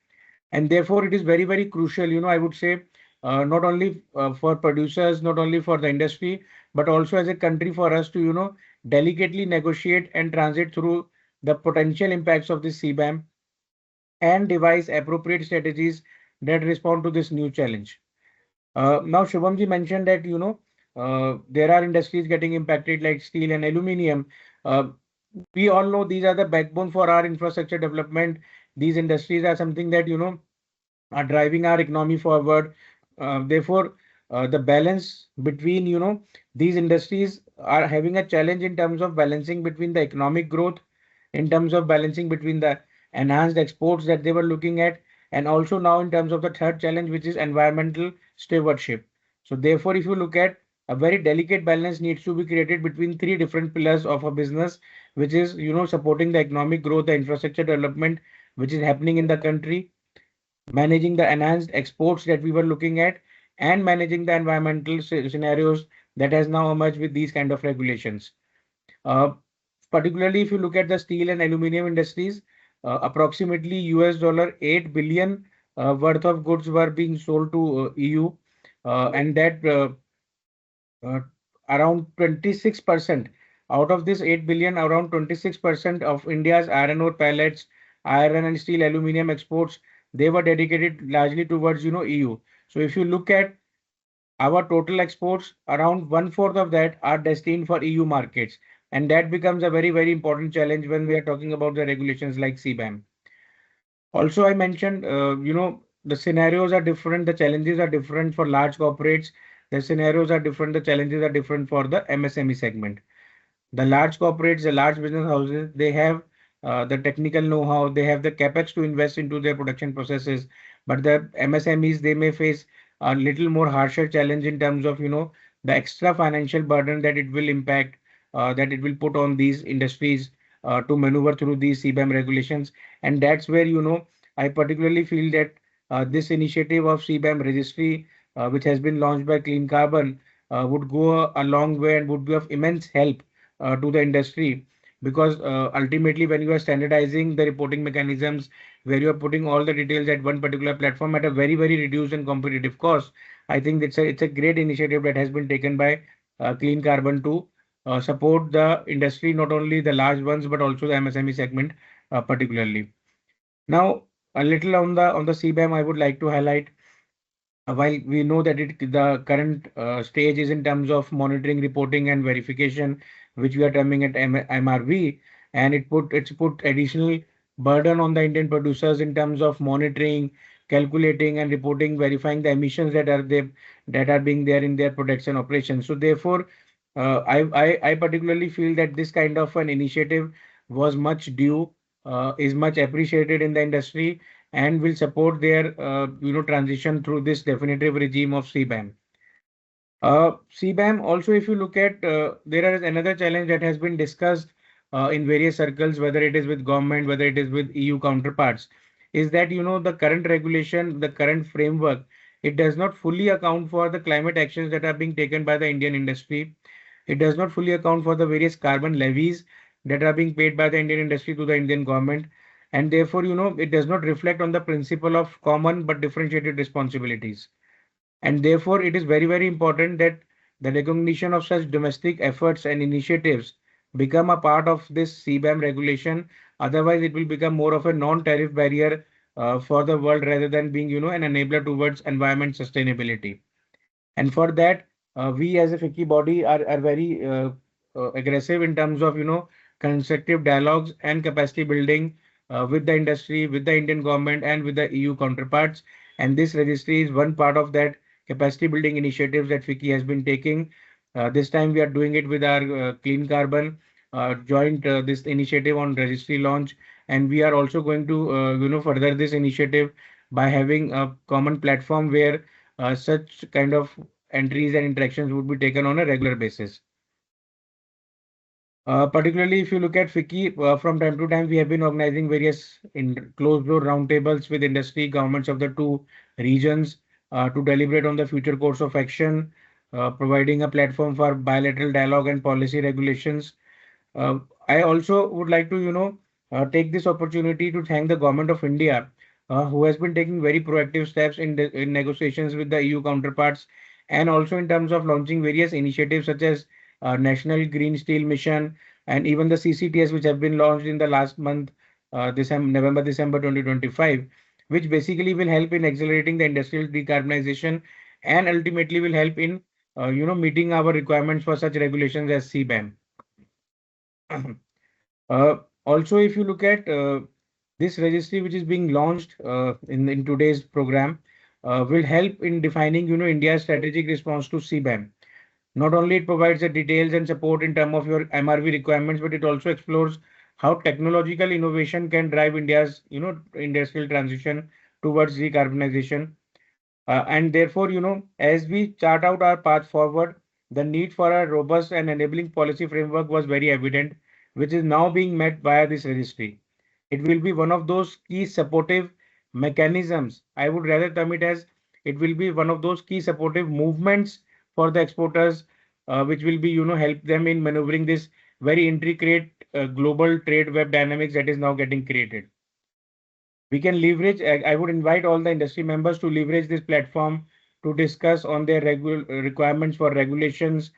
And therefore it is very, very crucial, I would say, not only for producers, not only for the industry, but also as a country for us to delicately negotiate and transit through the potential impacts of this CBAM and devise appropriate strategies that respond to this new challenge. Now Shubhamji mentioned that there are industries getting impacted like steel and aluminium. uh, we all know these are the backbone for our infrastructure development. These industries are something that are driving our economy forward. Therefore, the balance between these industries are having a challenge in terms of balancing between the economic growth, in terms of balancing between the enhanced exports that they were looking at, and also now in terms of the third challenge, which is environmental stewardship. So therefore, if you look at, a very delicate balance needs to be created between three different pillars of a business, which is supporting the economic growth, the infrastructure development which is happening in the country, managing the enhanced exports that we were looking at, and managing the environmental scenarios that has now emerged with these kind of regulations. Uh, Particularly, if you look at the steel and aluminum industries, approximately US $8 billion worth of goods were being sold to EU, and that uh, around 26% out of this 8 billion, around 26% of India's iron ore pellets, iron and steel aluminum exports, they were dedicated largely towards EU. So if you look at our total exports, around one-fourth of that are destined for EU markets. And that becomes a very, very important challenge when we are talking about the regulations like CBAM. Also, I mentioned, the scenarios are different, the challenges are different for large corporates, the scenarios are different, the challenges are different for the MSME segment. The large corporates, the large business houses, they have the technical know-how, they have the capex to invest into their production processes. But the MSMEs, they may face a little more harsher challenge in terms of, the extra financial burden that it will impact, that it will put on these industries to maneuver through these CBAM regulations. And that's where, I particularly feel that this initiative of CBAM registry, which has been launched by Clean Carbon, would go a long way and would be of immense help to the industry, because ultimately when you are standardizing the reporting mechanisms, where you are putting all the details at one particular platform at a very, very reduced and competitive cost, I think it's a great initiative that has been taken by Clean Carbon to support the industry, not only the large ones, but also the MSME segment particularly. Now, a little on the CBAM, I would like to highlight. While we know that the current stage is in terms of monitoring, reporting, and verification, which we are terming at MRV, and it's put additional burden on the Indian producers in terms of monitoring, calculating, and reporting, verifying the emissions that are there, that are being there in their production operations. So therefore, I particularly feel that this kind of an initiative was much due, is much appreciated in the industry, and will support their transition through this definitive regime of CBAM. CBAM also, if you look at, there is another challenge that has been discussed in various circles, whether it is with government, whether it is with EU counterparts, is that the current regulation, the current framework, it does not fully account for the climate actions that are being taken by the Indian industry. It does not fully account for the various carbon levies that are being paid by the Indian industry to the Indian government. And therefore, it does not reflect on the principle of common but differentiated responsibilities. And therefore, it is very, very important that the recognition of such domestic efforts and initiatives become a part of this CBAM regulation. Otherwise, it will become more of a non-tariff barrier for the world rather than being, an enabler towards environment sustainability. And for that, we as a FICCI body are very aggressive in terms of, constructive dialogues and capacity building with the industry, with the Indian government, and with the EU counterparts. And this registry is one part of that capacity building initiatives that FICCI has been taking. This time we are doing it with our Clean Carbon joint this initiative on registry launch, and we are also going to further this initiative by having a common platform where such kind of entries and interactions would be taken on a regular basis. Particularly if you look at FICCI, from time to time, we have been organizing various closed-door roundtables with industry, governments of the two regions to deliberate on the future course of action, providing a platform for bilateral dialogue and policy regulations. I also would like to, take this opportunity to thank the Government of India, who has been taking very proactive steps in negotiations with the EU counterparts, and also in terms of launching various initiatives such as National Green Steel Mission, and even the CCTS, which have been launched in the last month, November, December 2025, which basically will help in accelerating the industrial decarbonization and ultimately will help in meeting our requirements for such regulations as CBAM. Also, if you look at this registry, which is being launched in today's program, will help in defining India's strategic response to CBAM. Not only it provides the details and support in terms of your MRV requirements, but it also explores how technological innovation can drive India's industrial transition towards decarbonization. And therefore, as we chart out our path forward, the need for a robust and enabling policy framework was very evident, which is now being met via this registry. It will be one of those key supportive mechanisms. I would rather term it as it will be one of those key supportive movements for the exporters, which will be, help them in maneuvering this very intricate global trade web dynamics that is now getting created. We can leverage, I would invite all the industry members to leverage this platform to discuss on their requirements for regulations,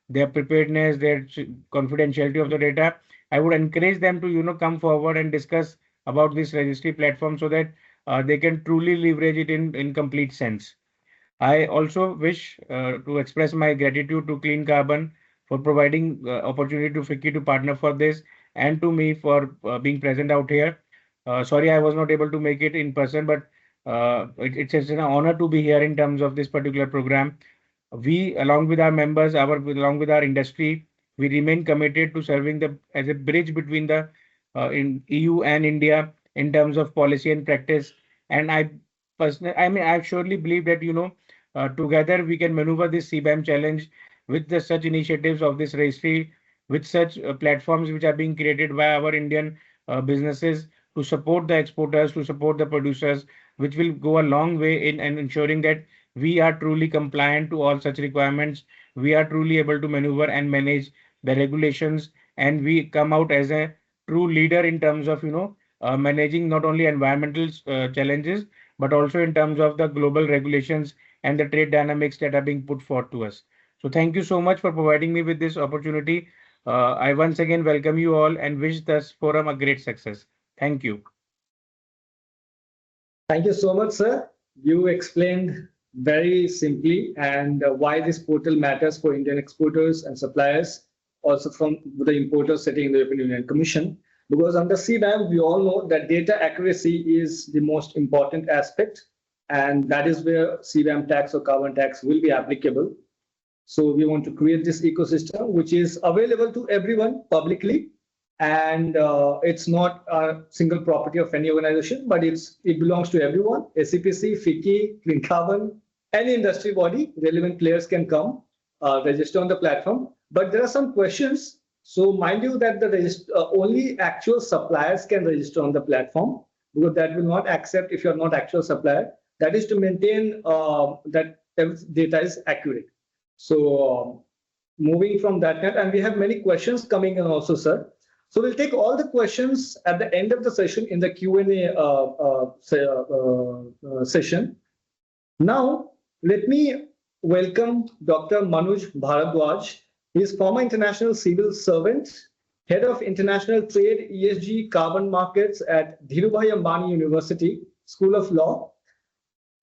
their preparedness, their confidentiality of the data. I would encourage them to, come forward and discuss about this registry platform so that they can truly leverage it in complete sense. I also wish to express my gratitude to Clean Carbon for providing opportunity to FICCI to partner for this, and to me for being present out here. Sorry, I was not able to make it in person, but it's an honor to be here in terms of this particular program. We, along with our members, along with our industry, we remain committed to serving as a bridge between the in EU and India in terms of policy and practice. And I surely believe that together we can maneuver this CBAM challenge with such initiatives of this registry, with such platforms which are being created by our Indian businesses to support the exporters, to support the producers, which will go a long way in ensuring that we are truly compliant to all such requirements. We are truly able to maneuver and manage the regulations, and we come out as a true leader in terms of managing not only environmental challenges, but also in terms of the global regulations and the trade dynamics that are being put forth to us. So thank you so much for providing me with this opportunity. I once again welcome you all and wish this forum a great success. Thank you. Thank you so much, sir. You explained very simply and why this portal matters for Indian exporters and suppliers, also from the importers sitting in the European Union Commission. Because under CBAM, we all know that data accuracy is the most important aspect, and that is where CBAM tax or carbon tax will be applicable. So we want to create this ecosystem, which is available to everyone publicly, and it's not a single property of any organization, but it belongs to everyone. SEPC, FICCI, Clean Carbon, any industry body, relevant players can come register on the platform. But there are some questions. So mind you that the only actual suppliers can register on the platform, because that will not accept if you're not actual supplier. That is to maintain that data is accurate. So moving from that, and we have many questions coming in also, sir. So we'll take all the questions at the end of the session in the Q&A session. Now, let me welcome Dr. Manoj Bharadwaj. He is former international civil servant, head of international trade, ESG, carbon markets at Dhirubhai Ambani University School of Law.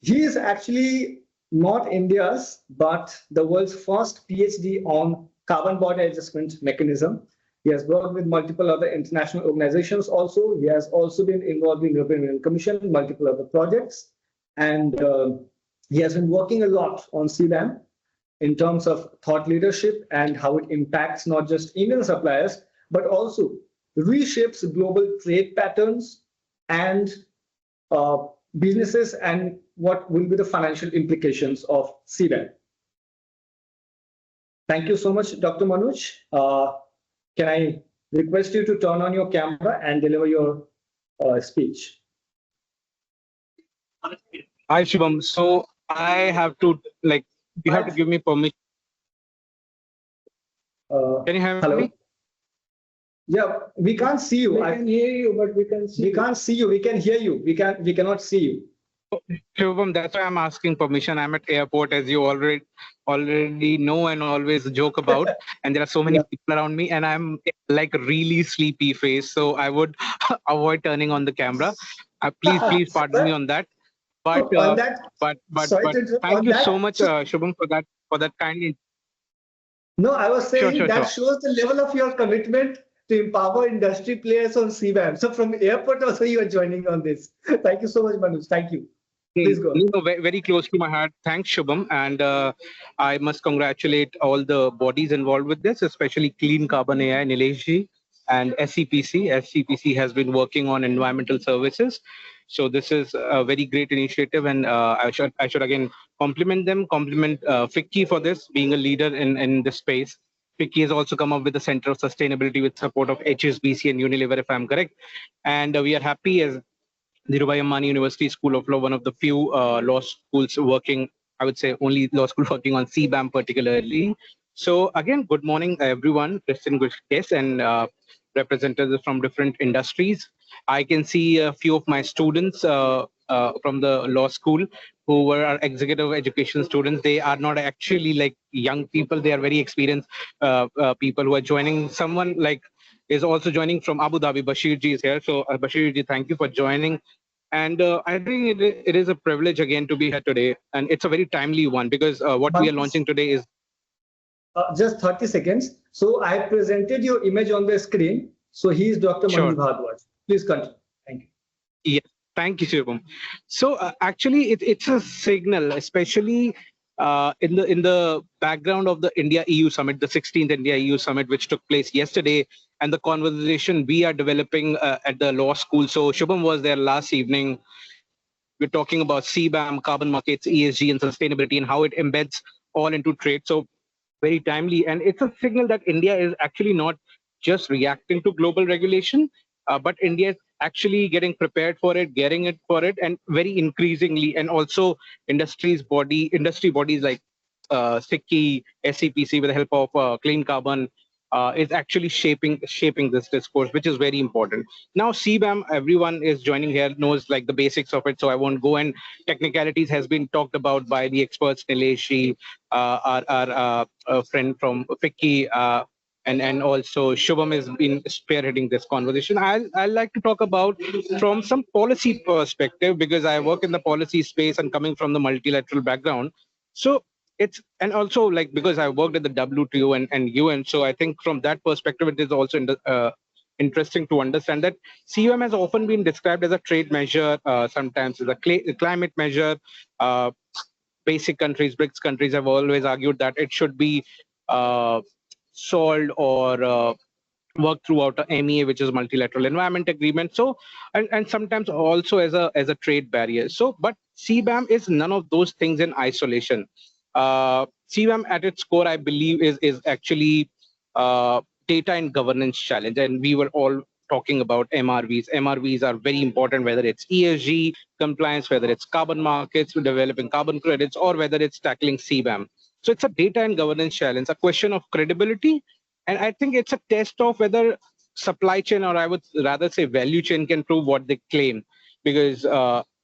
He is actually not India's, but the world's first PhD on carbon border adjustment mechanism. He has worked with multiple other international organizations also. He has also been involved in European Union Commission, multiple other projects. And he has been working a lot on CBAM in terms of thought leadership and how it impacts not just Indian suppliers, but also reshapes global trade patterns and businesses and what will be the financial implications of CBAM. Thank you so much, Dr. Manoj. Can I request you to turn on your camera and deliver your speech? Hi, Shubham. So I have to, you have to give me permission. Can you hear hello? me? Yeah, we can't see you. We can hear you, but we can see. We can't see you. We can hear you. We cannot see you. Shubham, that's why I'm asking permission. I'm at airport, as you already know and always joke about. And there are so many people around me, and I'm like really sleepy face. So I would avoid turning on the camera. Please pardon me on that. But thank you so much, Shubham, for that kindly. No, I was saying Sure. shows the level of your commitment to empower industry players on CBAM. So from airport also you are joining on this. Thank you so much, Manoj. Thank you. Please go. Very close to my heart. Thanks, Shubham. And I must congratulate all the bodies involved with this, especially CleanCarbon.ai, Nilesh ji, and SEPC. SEPC has been working on environmental services. So this is a very great initiative, and I should again compliment them, compliment FICCI for this, being a leader in this space. FICCI has also come up with the Center of Sustainability with support of HSBC and Unilever, if I'm correct. And we are happy as Dhirubhai Ambani University School of Law, one of the few law schools working, I would say only law school working on CBAM particularly. So again, good morning, everyone, distinguished guests and representatives from different industries. I can see a few of my students from the law school who were our executive education students. They are not actually like young people. They are very experienced people who are joining. Someone like is also joining from Abu Dhabi. Bashir ji is here. So Bashir ji, thank you for joining. And I think it is a privilege again to be here today. And it's a very timely one because what we are launching today is just 30 seconds. So I presented your image on the screen. So he is Dr. Manoj Bharadwaj. Please continue. Thank you. Yes, thank you, Shubham. So actually, it's a signal, especially in the background of the India-EU summit, the 16th India-EU summit, which took place yesterday, and the conversation we are developing at the law school. So Shubham was there last evening. We're talking about CBAM, carbon markets, ESG, and sustainability, and how it embeds all into trade. So very timely, and it's a signal that India is actually not just reacting to global regulation, but India is actually getting prepared for it, getting it for it, and very increasingly, and also industry bodies like FICCI, SEPC, with the help of Clean Carbon, is actually shaping this discourse, which is very important. Now, CBAM, everyone is joining here knows like the basics of it, so I won't go. And technicalities has been talked about by the experts, Nilesh, our friend from FICCI, and also Shubham has been spearheading this conversation. I'd like to talk about from some policy perspective, because I work in the policy space and coming from the multilateral background. So it's, and also like because I worked at the WTO and UN, so I think from that perspective it is also interesting to understand that CBAM has often been described as a trade measure, sometimes as a climate measure. Basic countries, BRICS countries have always argued that it should be solved or work throughout a MEA, which is multilateral environment agreement. So, and sometimes also as a trade barrier. So, but CBAM is none of those things in isolation. CBAM at its core, I believe, is actually data and governance challenge. And we were all talking about MRVs. MRVs are very important, whether it's ESG compliance, whether it's carbon markets, developing carbon credits, or whether it's tackling CBAM. So it's a data and governance challenge, a question of credibility. And I think it's a test of whether supply chain, or I would rather say value chain, can prove what they claim. Because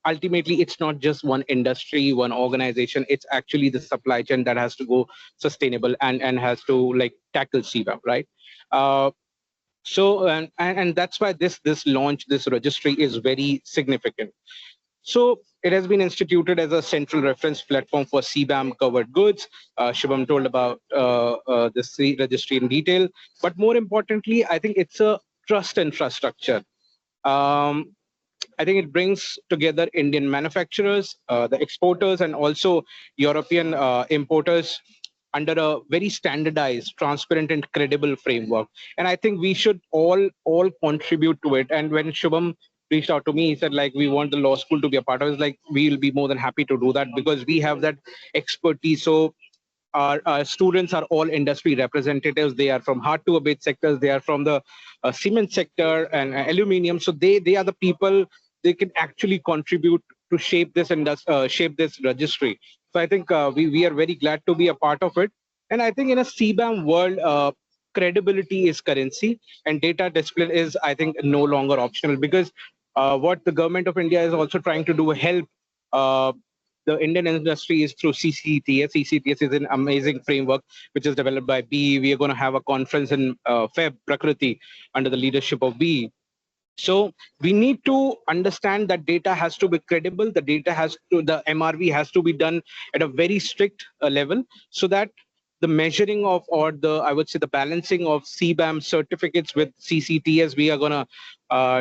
ultimately, it's not just one industry, one organization. It's actually the supply chain that has to go sustainable and has to like tackle CBAM, right? So and that's why this launch, this registry is very significant. So it has been instituted as a central reference platform for CBAM covered goods. Shubham told about this registry in detail, but more importantly, I think it's a trust infrastructure. I think it brings together Indian manufacturers, the exporters, and also European importers under a very standardized, transparent, and credible framework. And I think we should all contribute to it. And when Shubham reached out to me, he said, like, we want the law school to be a part of it. It's like, we'll be more than happy to do that because we have that expertise. So our students are all industry representatives. They are from hard to abate sectors. They are from the cement sector and aluminium. So they are the people, they can actually contribute to shape this registry. So I think we are very glad to be a part of it. And I think in a CBAM world, credibility is currency, and data discipline is, I think, no longer optional, because what the government of India is also trying to do help the Indian industry is through CCTS. CCTS is an amazing framework which is developed by BE. We are going to have a conference in Feb, Prakriti, under the leadership of BE. So we need to understand that data has to be credible. The MRV has to be done at a very strict level, so that the measuring of, or I would say the balancing of CBAM certificates with CCTS, we are gonna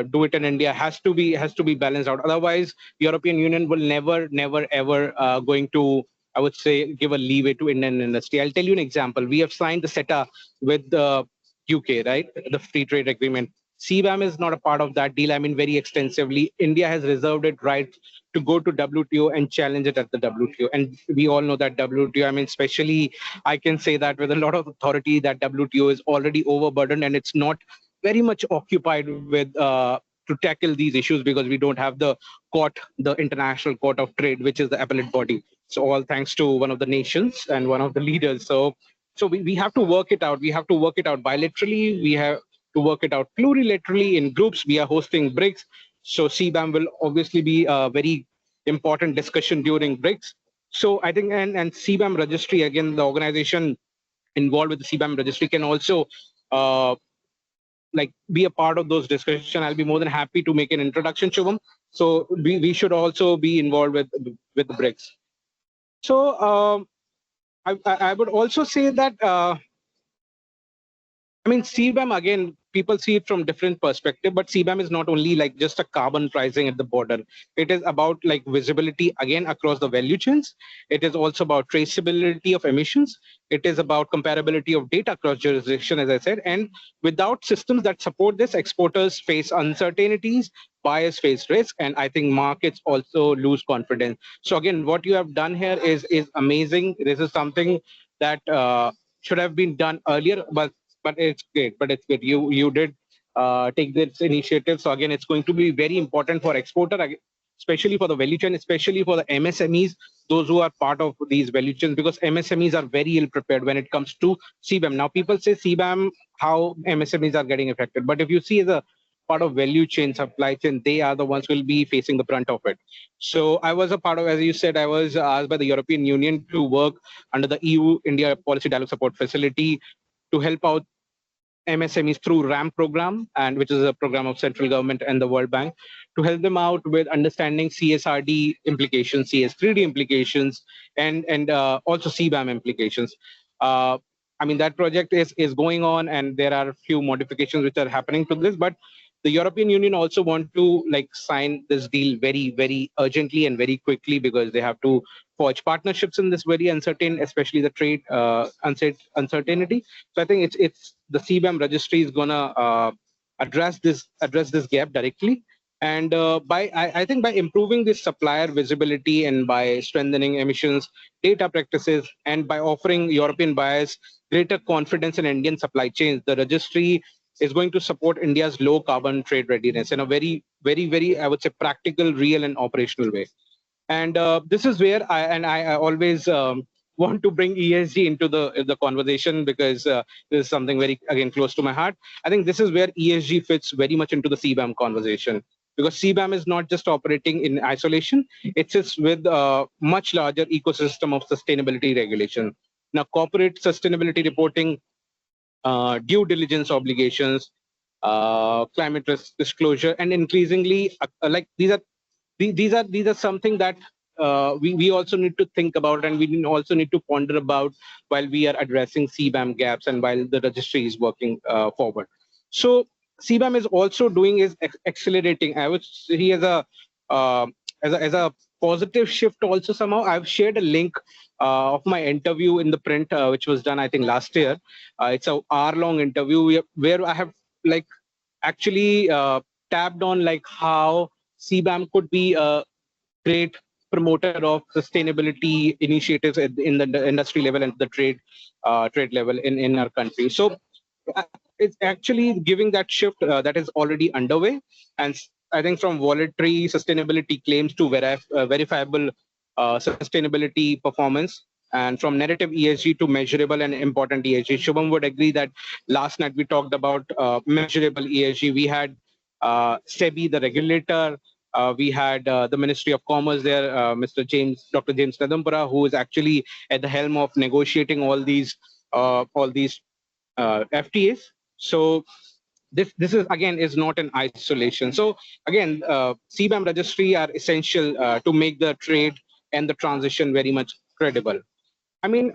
do it in India, has to be balanced out. Otherwise, European Union will never ever going to, I would say, give a leeway to Indian industry. I'll tell you an example. We have signed the CETA with the UK, right? The free trade agreement. CBAM is not a part of that deal. I mean, very extensively, India has reserved it right to go to WTO and challenge it at the WTO. And we all know that WTO, I mean, especially I can say that with a lot of authority, that WTO is already overburdened and it's not very much occupied with to tackle these issues, because we don't have the court, the International Court of Trade, which is the appellate body. So all thanks to one of the nations and one of the leaders. So we have to work it out. We have to work it out bilaterally. We have to work it out plurilaterally in groups. We are hosting BRICS. So CBAM will obviously be a very important discussion during BRICS. So I think, and CBAM registry, again, the organization involved with the CBAM registry can also like be a part of those discussions. I'll be more than happy to make an introduction, Shubham. So we should also be involved with the BRICS. So I would also say that, I mean, CBAM, again, people see it from different perspective, but CBAM is not only like just a carbon pricing at the border. It is about like visibility, again, across the value chains. It is also about traceability of emissions. It is about comparability of data across jurisdiction, as I said. And without systems that support this, exporters face uncertainties, buyers face risk, and I think markets also lose confidence. So again, what you have done here is amazing. This is something that should have been done earlier, but it's great. But it's good. You did take this initiative. So again, it's going to be very important for exporter, especially for the value chain, especially for the MSMEs, those who are part of these value chains, because MSMEs are very ill prepared when it comes to CBAM. Now, people say CBAM, how MSMEs are getting affected. But if you see the part of value chain, supply chain, they are the ones who will be facing the brunt of it. So I was a part of, as you said, I was asked by the European Union to work under the EU-India Policy Dialogue Support Facility to help out MSMEs through RAM program, and which is a program of central government and the World Bank, to help them out with understanding CSRD implications, CS3D implications, and also CBAM implications. I mean, that project is going on, and there are a few modifications which are happening to this, but the European Union also want to sign this deal very, very urgently and very quickly, because they have to forge partnerships in this very uncertain, especially the trade uncertainty. So I think it's the CBAM registry is gonna address this gap directly. And I think by improving this supplier visibility and by strengthening emissions data practices and by offering European buyers greater confidence in Indian supply chains, the registry is going to support India's low carbon trade readiness in a very, very, very, I would say, practical, real, and operational way. And this is where I always want to bring ESG into the conversation, because this is something very, again, close to my heart. I think this is where ESG fits very much into the CBAM conversation, because CBAM is not just operating in isolation. It sits with a much larger ecosystem of sustainability regulation. Now, corporate sustainability reporting, due diligence obligations, climate risk disclosure, and increasingly, these are something that we also need to think about, and we also need to ponder about while we are addressing CBAM gaps and while the registry is working forward. So CBAM is also doing is accelerating. I would see as a positive shift also somehow. I've shared a link of my interview in the print, which was done, I think, last year. It's an hour-long interview where I have actually tapped on how CBAM could be a great promoter of sustainability initiatives in the industry level and the trade level in our country. So it's actually giving that shift that is already underway. And I think from voluntary sustainability claims to verifiable sustainability performance, and from narrative ESG to measurable and important ESG. Shubham would agree that last night we talked about measurable ESG. We had SEBI, the regulator. We had the Ministry of Commerce there, Dr. James Nadampura, who is actually at the helm of negotiating all these FTAs. So this is again is not an isolation. So again, CBAM registry are essential to make the trade and the transition very much credible. I mean,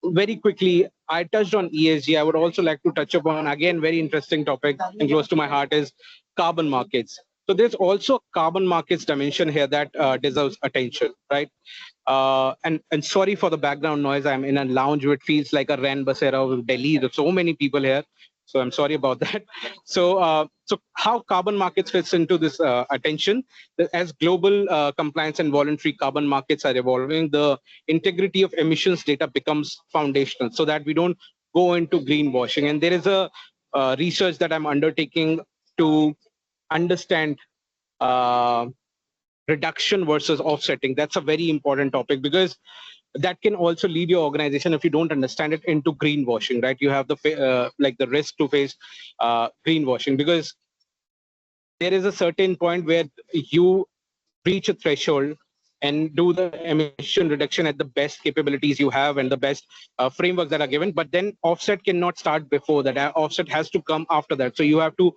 very quickly, I touched on ESG. I would also like to touch upon, again, very interesting topic and close to my heart is carbon markets. So there's also a carbon markets dimension here that deserves attention, right? And sorry for the background noise. I'm in a lounge which feels like a Ran Basera of Delhi. There's so many people here. So I'm sorry about that. So, so how carbon markets fits into this attention? As global compliance and voluntary carbon markets are evolving, the integrity of emissions data becomes foundational so that we don't go into greenwashing. And there is a research that I'm undertaking to understand reduction versus offsetting. That's a very important topic, because that can also lead your organization, if you don't understand it, into greenwashing, right? You have the the risk to face greenwashing, because there is a certain point where you reach a threshold and do the emission reduction at the best capabilities you have and the best frameworks that are given. But then offset cannot start before that. Offset has to come after that. So you have to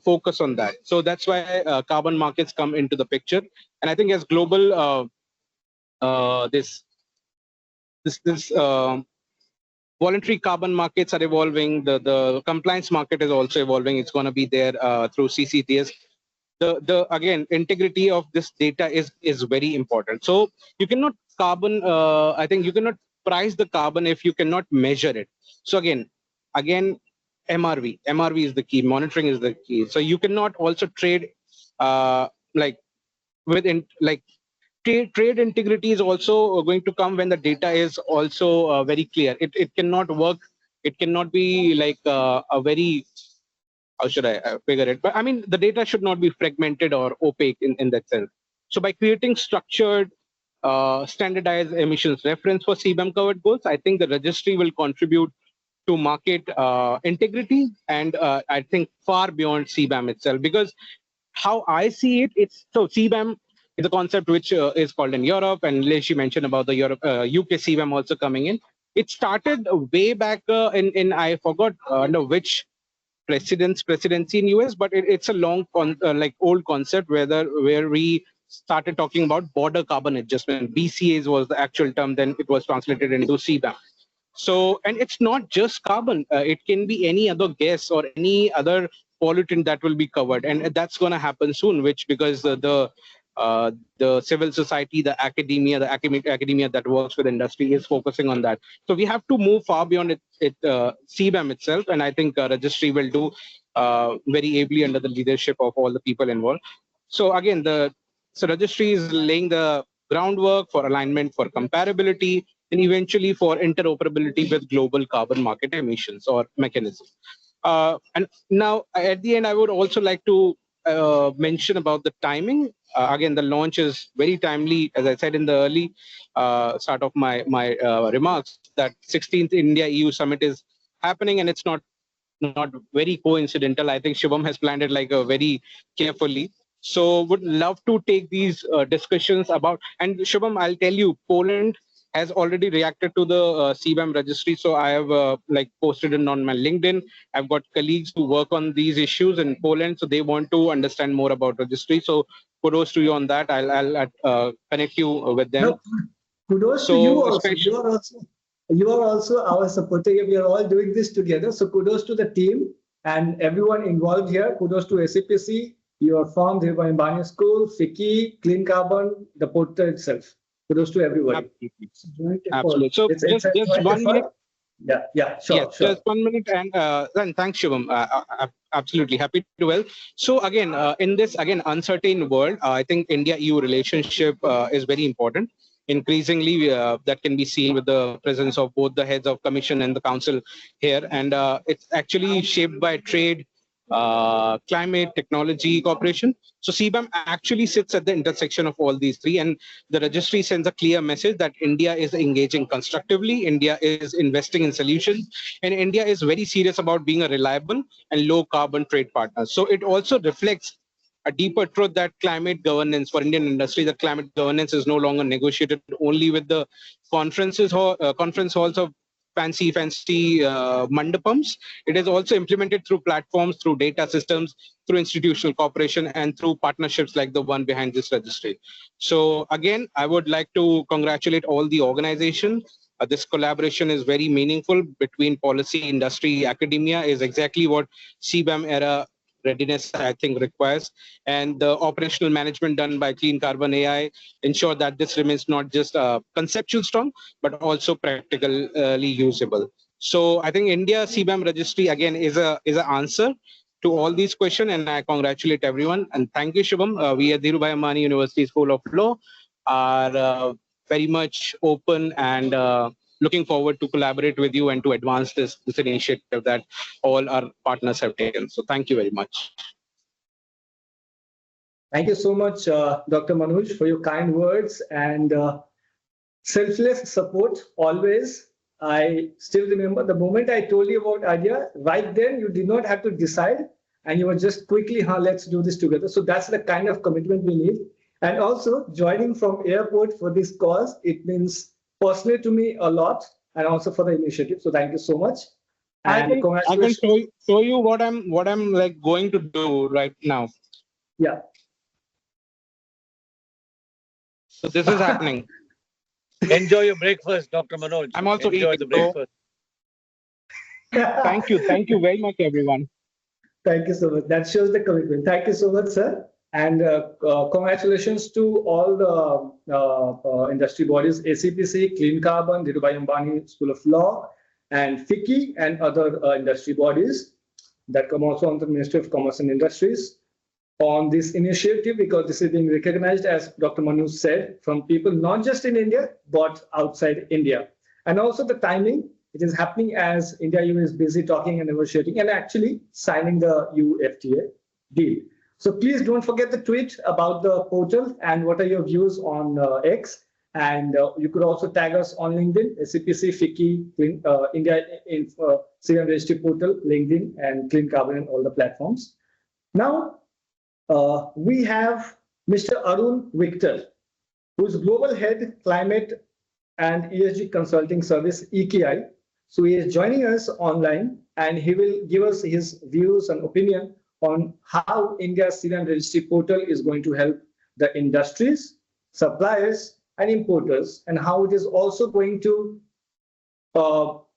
focus on that. So that's why carbon markets come into the picture. And I think as global this voluntary carbon markets are evolving, the compliance market is also evolving. It's going to be there through CCTS. The again, integrity of this data is very important. So you cannot I think you cannot price the carbon if you cannot measure it. So again, MRV is the key. Monitoring is the key. So you cannot also trade trade integrity is also going to come when the data is also very clear. It cannot work. It cannot be like a very, how should I figure it? But I mean, the data should not be fragmented or opaque in that sense. So by creating structured, standardized emissions reference for CBAM covered goals, I think the registry will contribute to market integrity, and I think far beyond CBAM itself. Because how I see it, it's so CBAM is a concept which is called in Europe, and Nilesh mentioned about the UK CBAM also coming in. it started way back in I forgot under which presidency in US, but it's a long like old concept where we started talking about border carbon adjustment. BCAs was the actual term, then it was translated into CBAM. So, and it's not just carbon, it can be any other gas or any other pollutant that will be covered, and that's going to happen soon, which because the civil society, the academia that works with industry is focusing on that. So we have to move far beyond CBAM itself, and I think registry will do very ably under the leadership of all the people involved. So again, so registry is laying the groundwork for alignment, for comparability, and eventually for interoperability with global carbon market emissions or mechanisms. And now at the end, I would also like to mention about the timing. Again, the launch is very timely, as I said in the early start of my remarks, that 16th India EU Summit is happening, and it's not very coincidental. I think Shubham has planned it like very carefully. So would love to take these discussions about, and Shubham, I'll tell you, Poland has already reacted to the CBAM registry. So I have like posted it on my LinkedIn. I've got colleagues who work on these issues in Poland, so they want to understand more about registry. So kudos to you on that. I'll connect you with them. No, kudos to you also. You are also our supporter. We are all doing this together. So kudos to the team and everyone involved here. Kudos to SEPC, your firm, Dhirubhai Ambani School, FICCI, Clean Carbon, the portal itself. Kudos to everybody. Absolutely. So just 1 minute. Sure. Just 1 minute, and then thanks, Shubham. Absolutely happy to help. So again, in this uncertain world, I think India-EU relationship is very important. Increasingly, that can be seen with the presence of both the heads of Commission and the Council here, and it's actually shaped by trade, climate, technology, cooperation. So CBAM actually sits at the intersection of all these three, and the registry sends a clear message that India is engaging constructively, India is investing in solutions, and India is very serious about being a reliable and low carbon trade partner. So it also reflects a deeper truth that climate governance for Indian industry, that climate governance is no longer negotiated only with the conference halls of fancy mandapams. It is also implemented through platforms, through data systems, through institutional cooperation, and through partnerships like the one behind this registry. So again, I would like to congratulate all the organizations. This collaboration is very meaningful between policy, industry, academia, is exactly what CBAM era readiness, I think, requires. And the operational management done by CleanCarbon.ai ensure that this remains not just conceptual strong, but also practically usable. So I think India CBAM registry, again, is an answer to all these questions, and I congratulate everyone. And thank you, Shubham. We at Dhirubhai Ambani University School of Law are very much open and looking forward to collaborate with you and to advance this initiative that all our partners have taken. So thank you very much. Thank you so much, Dr. Manoj, for your kind words and selfless support always. I still remember the moment I told you about idea, right then you did not have to decide and you were just quickly, let's do this together. So that's the kind of commitment we need. And also joining from airport for this cause, it means personally to me a lot, and also for the initiative. So thank you so much. And I can show you what I'm like going to do right now. Yeah. So this is happening. Enjoy your breakfast, Dr. Manoj. I'm also enjoy eating the breakfast. Thank you very much, everyone. Thank you so much. That shows the commitment. Thank you so much, sir. And congratulations to all the industry bodies, SEPC, Clean Carbon, Dhirubhai Ambani School of Law, and FICCI, and other industry bodies that come also on the Ministry of Commerce and Industries on this initiative, because this is being recognized, as Dr. Manu said, from people not just in India, but outside India. And also the timing, it is happening as India-EU is busy talking and negotiating and actually signing the EU FTA deal. So please don't forget the tweet about the portal and what are your views on X. And you could also tag us on LinkedIn, SEPC, FICCI, India CBAM Registry Portal, LinkedIn, and Clean Carbon and all the platforms. Now, we have Mr. Arun Victor, who is Global Head Climate and ESG consulting service EKI. So he is joining us online and he will give us his views and opinion on how India's CBAM registry portal is going to help the industries, suppliers, and importers, and how it is also going to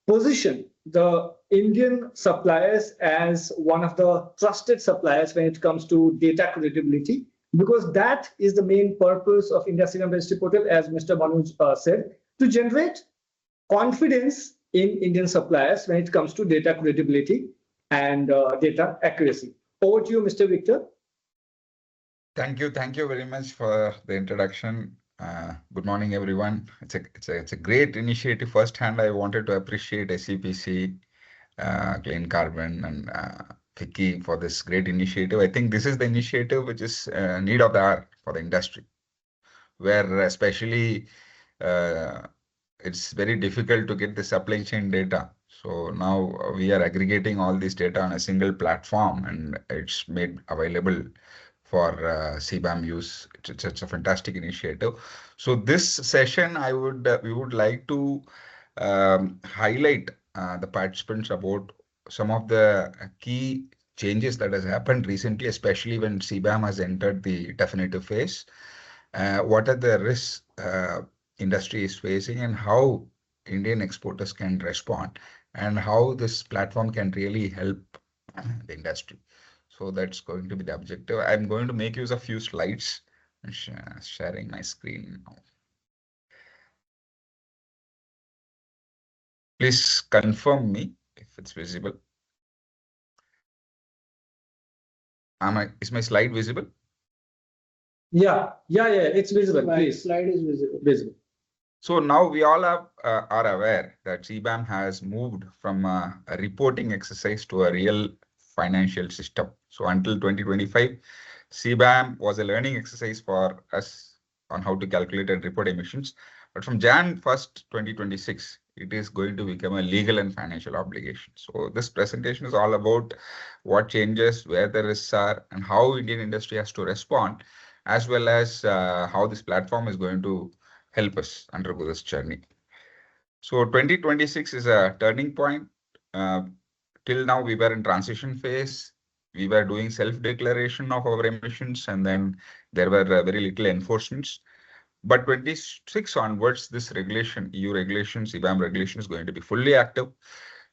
position the Indian suppliers as one of the trusted suppliers when it comes to data credibility, because that is the main purpose of India CBAM Registry Portal, as Mr. Manoj said, to generate confidence in Indian suppliers when it comes to data credibility and data accuracy. Over to you, Mr. Victor. Thank you very much for the introduction. Good morning, everyone. It's a great initiative. Firsthand, I wanted to appreciate SEPC, Clean Carbon, and FICCI for this great initiative. I think this is the initiative which is need of the hour for the industry, where especially it's very difficult to get the supply chain data. So now we are aggregating all this data on a single platform, and it's made available for CBAM use. It's a fantastic initiative. So this session, we would like to highlight the participants about some of the key changes that has happened recently, especially when CBAM has entered the definitive phase. What are the risks industry is facing, and how Indian exporters can respond, and how this platform can really help the industry. So that's going to be the objective. I'm going to make use of few slides and sharing my screen now. Please confirm me if it's visible. Is my slide visible? Yeah, it's visible. Please. Slide is visible. So now we all are aware that CBAM has moved from a reporting exercise to a real financial system. So until 2025, CBAM was a learning exercise for us on how to calculate and report emissions. But from Jan 1st, 2026, it is going to become a legal and financial obligation. So this presentation is all about what changes, where the risks are, and how Indian industry has to respond, as well as how this platform is going to help us undergo this journey. So 2026 is a turning point. Till now, we were in transition phase. We were doing self-declaration of our emissions, and then there were very little enforcements. But 26 onwards, this regulation, EU regulation, CBAM regulation is going to be fully active.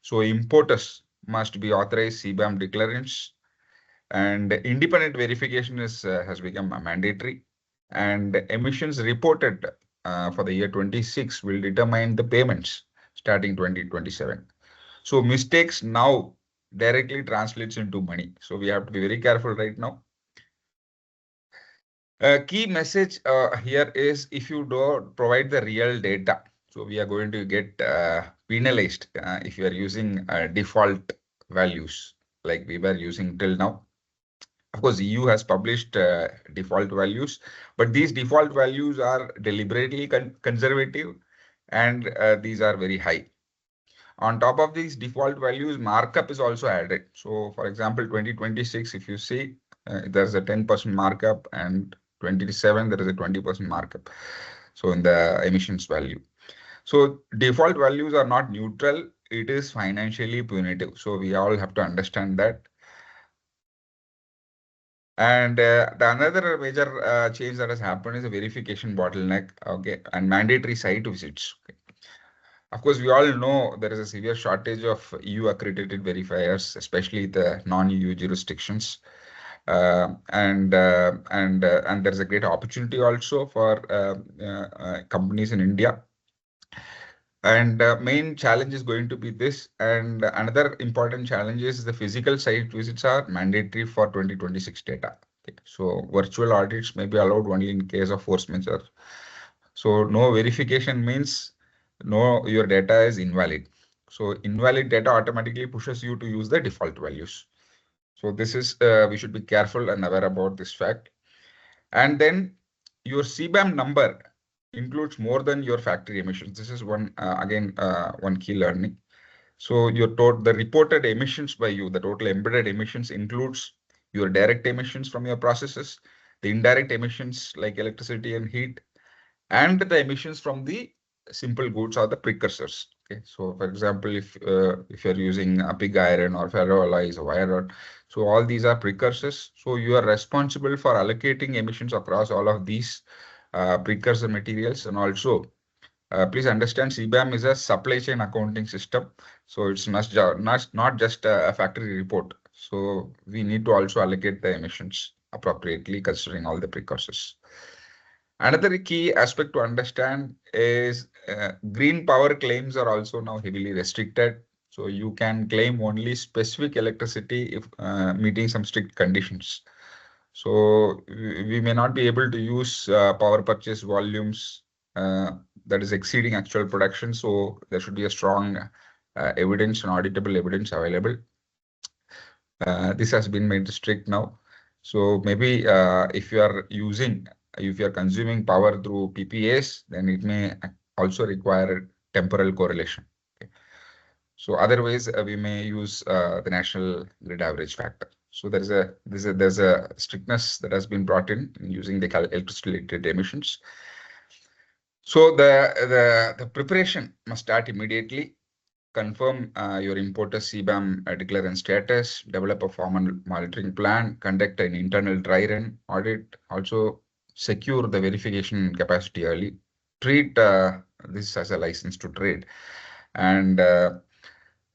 So importers must be authorized CBAM declarants, and independent verification has become mandatory. And emissions reported for the year 26 will determine the payments starting 2027. So mistakes now directly translates into money. So we have to be very careful right now. Key message here is, if you don't provide the real data, so we are going to get penalized if you are using default values like we were using till now. Of course, EU has published default values, but these default values are deliberately conservative, and these are very high. On top of these default values, markup is also added. So for example, 2026, if you see, there's a 10% markup, and 27, there is a 20% markup. So in the emissions value. So default values are not neutral. It is financially punitive. So we all have to understand that. And another major change that has happened is a verification bottleneck, okay, and mandatory site visits. Okay. Of course, we all know there is a severe shortage of EU accredited verifiers, especially the non-EU jurisdictions. And there's a great opportunity also for companies in India. And main challenge is going to be this. And another important challenge is the physical site visits are mandatory for 2026 data. Okay. So virtual audits may be allowed only in case of force majeure. So no verification means no, your data is invalid. So invalid data automatically pushes you to use the default values. So this is, we should be careful and aware about this fact. And then your CBAM number includes more than your factory emissions. This is one, one key learning. So the reported emissions by you, the total embedded emissions includes your direct emissions from your processes, the indirect emissions like electricity and heat, and the emissions from the simple goods are the precursors. Okay, so for example, if you're using a pig iron or ferroalloys or wire rod, so all these are precursors. So you are responsible for allocating emissions across all of these precursor materials. And also, please understand, CBAM is a supply chain accounting system. So it's not just a factory report. So we need to also allocate the emissions appropriately, considering all the precursors. Another key aspect to understand is green power claims are also now heavily restricted. So you can claim only specific electricity if meeting some strict conditions. So we may not be able to use power purchase volumes that is exceeding actual production. So there should be a strong evidence and auditable evidence available. This has been made strict now. So maybe if you are consuming power through PPAs, then it may also require temporal correlation. Okay. So otherwise, we may use the national grid average factor. So there's a strictness that has been brought in using the electricity-related emissions. So the preparation must start immediately. Confirm your importer's CBAM declarant status, develop a formal monitoring plan, conduct an internal dry run audit, also secure the verification capacity early, treat this as a license to trade. And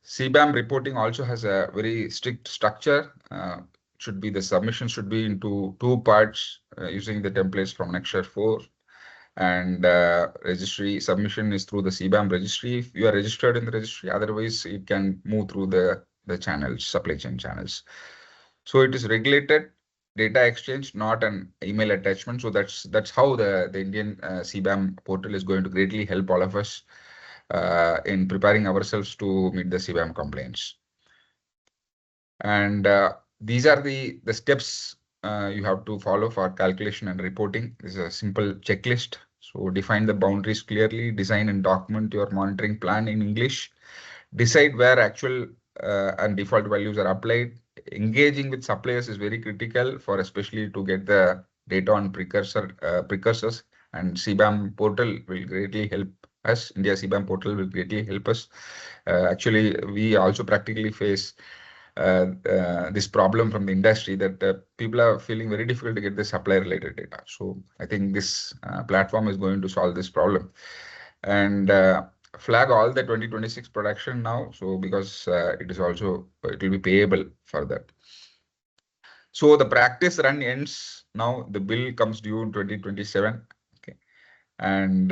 CBAM reporting also has a very strict structure. The submission should be into 2 parts using the templates from Annexure 4. And registry submission is through the CBAM registry if you are registered in the registry. Otherwise, it can move through the channels, supply chain channels. So it is regulated data exchange, not an email attachment. So that's how the Indian CBAM portal is going to greatly help all of us in preparing ourselves to meet the CBAM compliance. And these are the steps you have to follow for calculation and reporting. This is a simple checklist. So define the boundaries clearly, design and document your monitoring plan in English, decide where actual and default values are applied. Engaging with suppliers is very critical for especially to get the data on precursors, and CBAM portal will greatly help us. India CBAM portal will greatly help us. Actually, we also practically face this problem from the industry that people are feeling very difficult to get the supply related data. So I think this platform is going to solve this problem and flag all the 2026 production now. So because it will be payable for that. So the practice run ends now. The bill comes due in 2027. Okay, and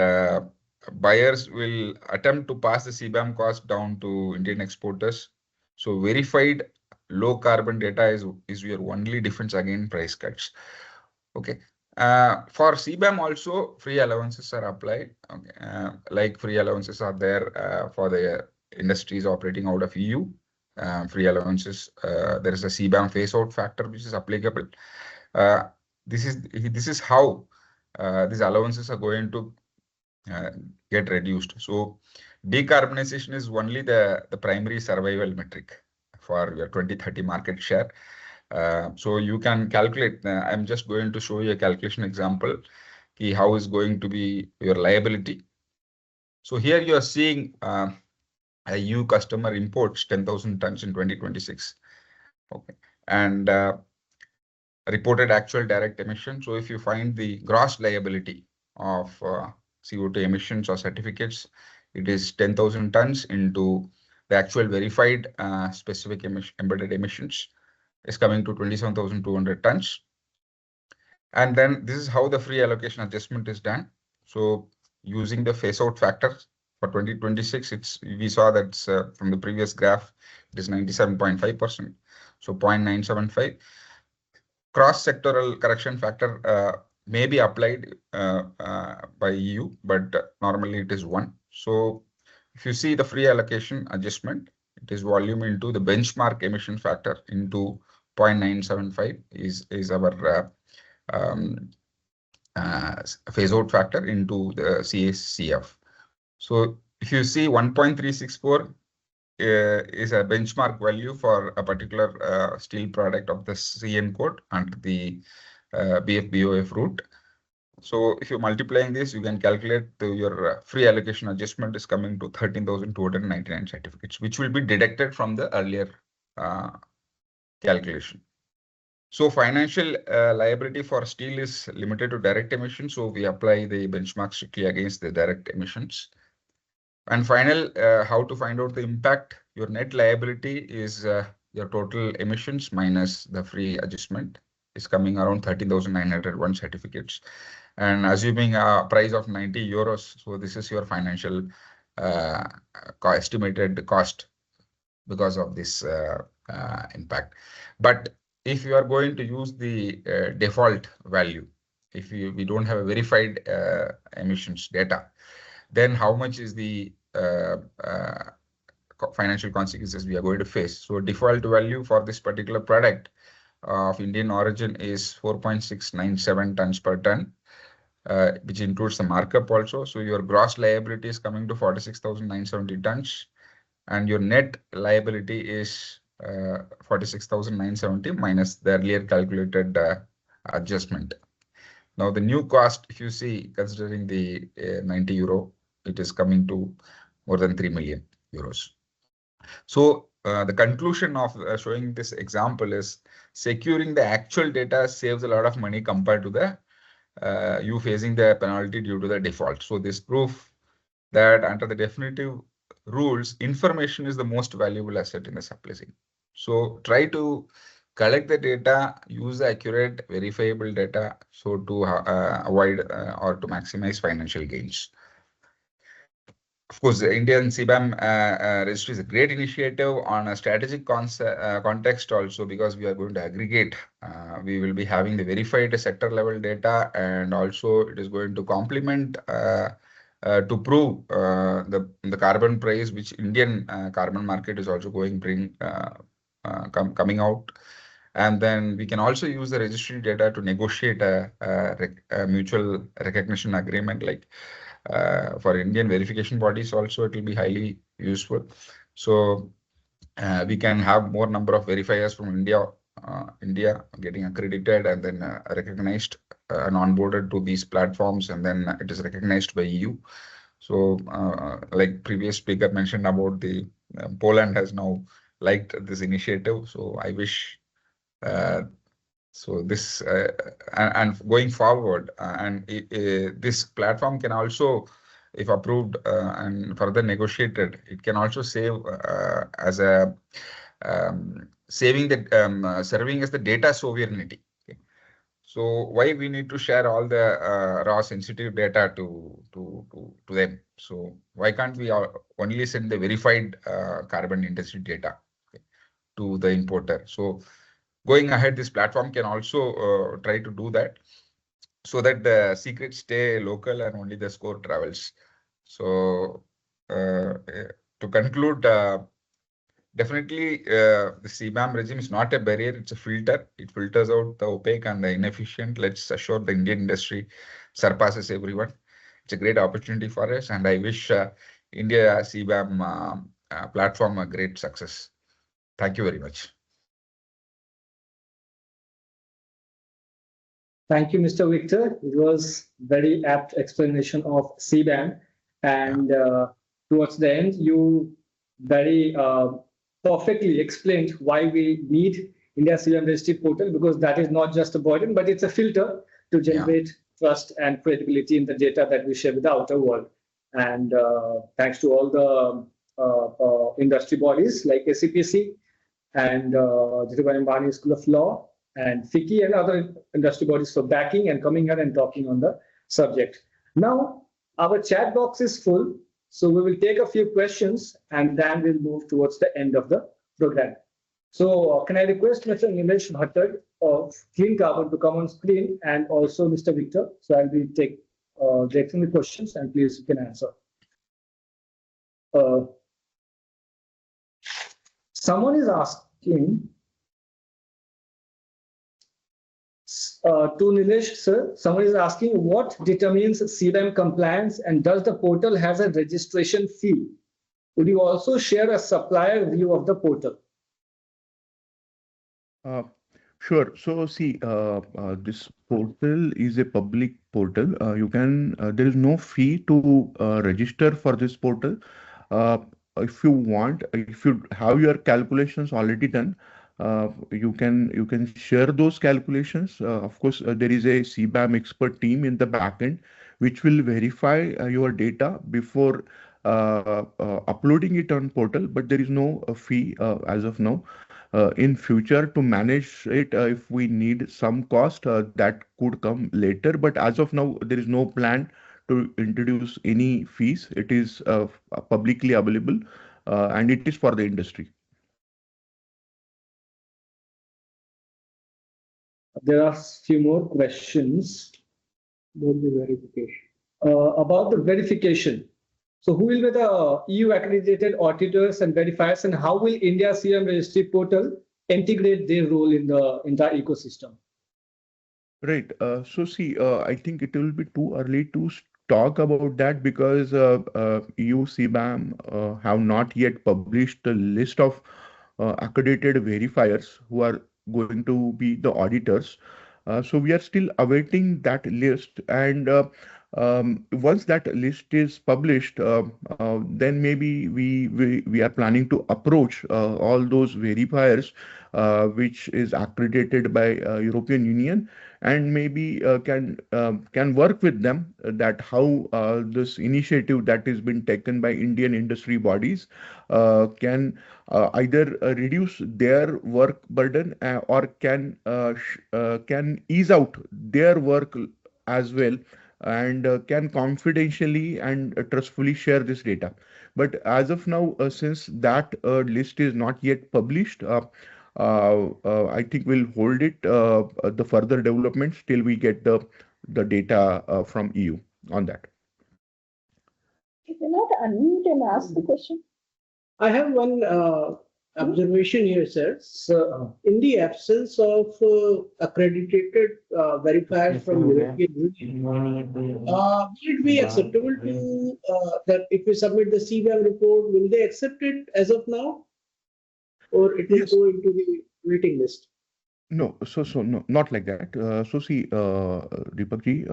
buyers will attempt to pass the CBAM cost down to Indian exporters. So verified low carbon data is your only defense against price cuts. Okay. For CBAM also, free allowances are applied. Okay. Like free allowances are there for the industries operating out of EU. Free allowances, there is a CBAM phase out factor which is applicable. This is how these allowances are going to get reduced. So decarbonization is only the primary survival metric for your 2030 market share. So you can calculate. I'm just going to show you a calculation example. How is going to be your liability. So here you are seeing a EU customer imports 10,000 tons in 2026. Okay, and reported actual direct emission. So if you find the gross liability of CO2 emissions or certificates, it is 10,000 tons into the actual verified specific embedded emissions is coming to 27,200 tons. And then this is how the free allocation adjustment is done. So using the phase out factor for 2026, we saw that from the previous graph, it is 97.5%. So 0.975. Cross-sectoral correction factor may be applied by EU, but normally it is 1. So if you see the free allocation adjustment, it is volume into the benchmark emission factor into 0.975 is our phase out factor into the CACF. So if you see 1.364 is a benchmark value for a particular steel product of the CN code under the BF-BOF route. So if you're multiplying this, you can calculate your free allocation adjustment is coming to 13,299 certificates, which will be deducted from the earlier calculation. So financial liability for steel is limited to direct emissions. So we apply the benchmark strictly against the direct emissions. And final, how to find out the impact? Your net liability is your total emissions minus the free adjustment is coming around 13,901 certificates. And assuming a price of 90 euros, so this is your financial estimated cost because of this impact. But if you are going to use the default value, if we don't have a verified emissions data, then how much is the financial consequences we are going to face? So default value for this particular product of Indian origin is 4.697 tons per ton, which includes the markup also. So your gross liability is coming to 46,970 tons, and your net liability is 46,970 minus the earlier calculated adjustment. Now the new cost, if you see, considering the 90 euro, it is coming to more than 3 million euros. So the conclusion of showing this example is securing the actual data saves a lot of money compared to the you facing the penalty due to the default. So this proof that under the definitive rules, information is the most valuable asset in the supply chain. So try to collect the data, use the accurate, verifiable data, so to avoid or to maximize financial gains. Of course, the Indian CBAM registry is a great initiative on a strategic context also, because we are going to aggregate. We will be having the verified sector level data, and also it is going to complement to prove the carbon price, which Indian carbon market is also coming out. And then we can also use the registry data to negotiate a mutual recognition agreement, like for Indian verification bodies also it will be highly useful. So we can have more number of verifiers from India getting accredited and then recognized and onboarded to these platforms, and then it is recognized by EU. So like previous speaker mentioned about the Poland has now liked this initiative. So I wish so this and going forward, this platform can also, if approved and further negotiated, it can also save as a serving as the data sovereignty. Okay. So why we need to share all the raw sensitive data to them? So why can't we only send the verified carbon intensity data to the importer? So going ahead, this platform can also try to do that, so that the secrets stay local and only the score travels. So to conclude, definitely the CBAM regime is not a barrier, it's a filter. It filters out the opaque and the inefficient. Let's assure the Indian industry surpasses everyone. It's a great opportunity for us, and I wish India CBAM platform a great success. Thank you very much. Thank you, Mr. Victor. It was very apt explanation of CBAM, and towards the end, you very perfectly explained why we need India CBAM Registry Portal, because that is not just a burden, but it's a filter to generate trust and credibility in the data that we share with the outer world. And thanks to all the industry bodies like SEPC and Dhirubhai Ambani School of Law and FICCI and other industry bodies for backing and coming here and talking on the subject. Now, our chat box is full, so we will take a few questions and then we'll move towards the end of the program. So can I request Mr. Nilesh Bhattad of Clean Carbon to come on screen, and also Mr. Victor. So I'll be taking the questions, and please you can answer. Someone is asking, to Nilesh, sir, someone is asking what determines CBAM compliance, and does the portal has a registration fee? Would you also share a supplier view of the portal? Sure. So see, this portal is a public portal. There is no fee to register for this portal. Uh, if you want, if you have your calculations already done, you can share those calculations. Of course, there is a CBAM expert team in the backend which will verify your data before uploading it on portal. But there is no fee as of now. In future to manage it, if we need some cost, that could come later, but as of now there is no plan to introduce any fees. It is publicly available, and it is for the industry. There are few more questions about the verification. About the verification. So who will be the EU accredited auditors and verifiers, and how will India CBAM Registry Portal integrate their role in the entire ecosystem? Right. So see, I think it will be too early to talk about that because EU CBAM have not yet published the list of accredited verifiers who are going to be the auditors. So we are still awaiting that list, and once that list is published, then maybe we are planning to approach all those verifiers which is accredited by European Union, and maybe can work with them that how this initiative that has been taken by Indian industry bodies can either reduce their work burden or can ease out their work as well, and can confidentially and trustfully share this data. But as of now, since that list is not yet published, I think we'll hold it the further developments till we get the data from EU on that. You cannot unmute and ask the question. I have one observation here, sir. So, in the absence of accredited verifiers from European Union, will it be acceptable to that if we submit the CBAM report, will they accept it as of now, or it will Yes. go into the waiting list? No, no, not like that. So see, Deepak ji,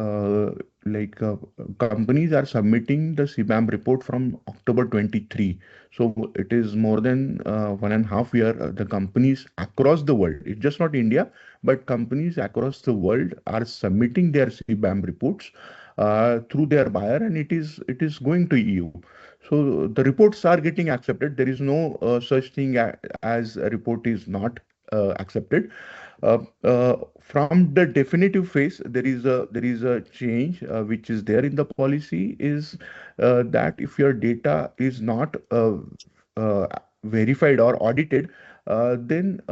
companies are submitting the CBAM report from October 23. So it is more than 1.5 year. The companies across the world, it's just not India, but companies across the world are submitting their CBAM reports through their buyer, and it is going to EU. So the reports are getting accepted. There is no such thing as a report is not accepted. From the definitive phase, there is a change which is there in the policy, is that if your data is not verified or audited, then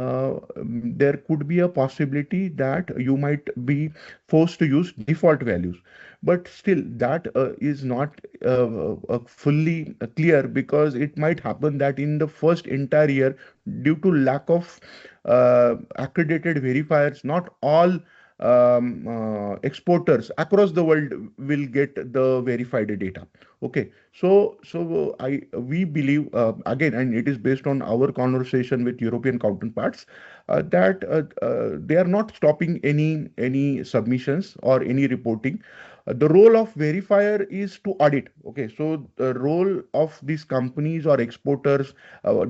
there could be a possibility that you might be forced to use default values. But still, that is not fully clear, because it might happen that in the first entire year, due to lack of accredited verifiers, not all exporters across the world will get the verified data. Okay, so we believe again, and it is based on our conversation with European counterparts, that they are not stopping any submissions or any reporting. The role of verifier is to audit. Okay, so the role of these companies or exporters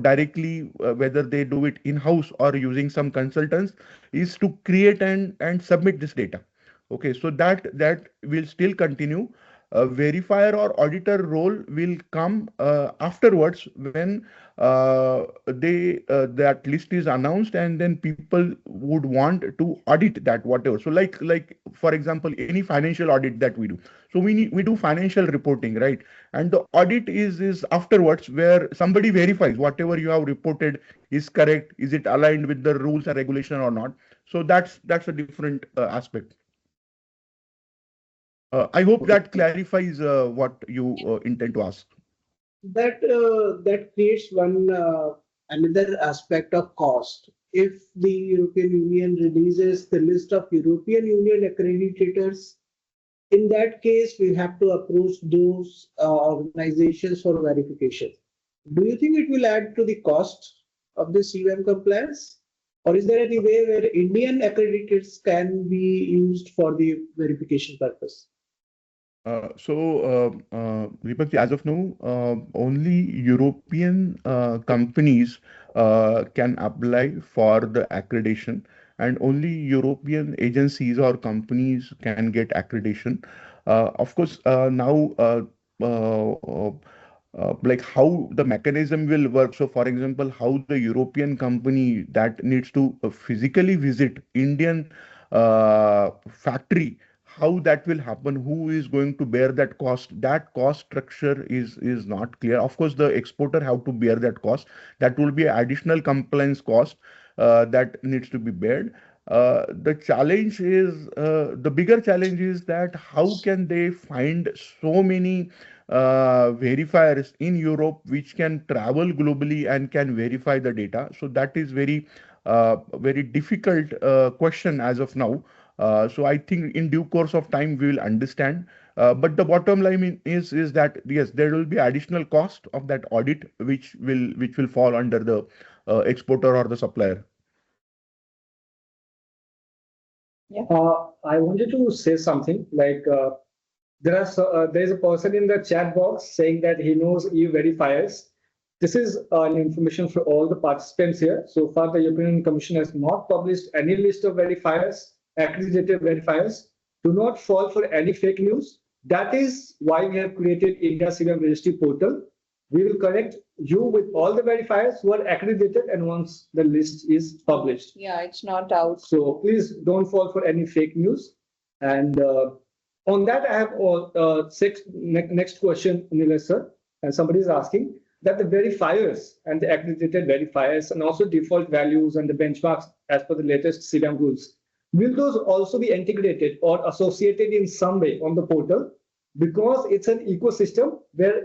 directly, whether they do it in-house or using some consultants, is to create and submit this data. Okay, so that will still continue. Verifier or auditor role will come afterwards, when that list is announced, and then people would want to audit that whatever. So like for example, any financial audit that we do. So we do financial reporting, right? And the audit is afterwards, where somebody verifies whatever you have reported is correct, is it aligned with the rules and regulation or not. So that's a different aspect. I hope that clarifies what you intend to ask. That creates one another aspect of cost. If the European Union releases the list of European Union accreditators, in that case, we have to approach those organizations for verification. Do you think it will add to the cost of the CBAM compliance? Or is there any way where Indian accreditors can be used for the verification purpose? Deepak, as of now, only European companies can apply for the accreditation, and only European agencies or companies can get accreditation. Of course, now like how the mechanism will work. So, for example, how the European company that needs to physically visit Indian factory, how that will happen, who is going to bear that cost, that cost structure is not clear. Of course, the exporter have to bear that cost. That will be additional compliance cost that needs to be bared. The challenge is the bigger challenge is that how can they find so many verifiers in Europe which can travel globally and can verify the data. So that is very difficult question as of now. So I think in due course of time we will understand. But the bottom line is that yes, there will be additional cost of that audit which will fall under the exporter or the supplier. Yeah. I wanted to say something like there is a person in the chat box saying that he knows EU verifiers. This is an information for all the participants here. So far, the European Commission has not published any list of verifiers, accredited verifiers. Do not fall for any fake news. That is why we have created India CBAM Registry Portal. We will connect you with all the verifiers who are accredited, and once the list is published. Yeah, it's not out. So please don't fall for any fake news. And on that, I have next question, Nilesh sir. And somebody is asking that the verifiers and the accredited verifiers and also default values and the benchmarks as per the latest CBAM rules, will those also be integrated or associated in some way on the portal? Because it's an ecosystem where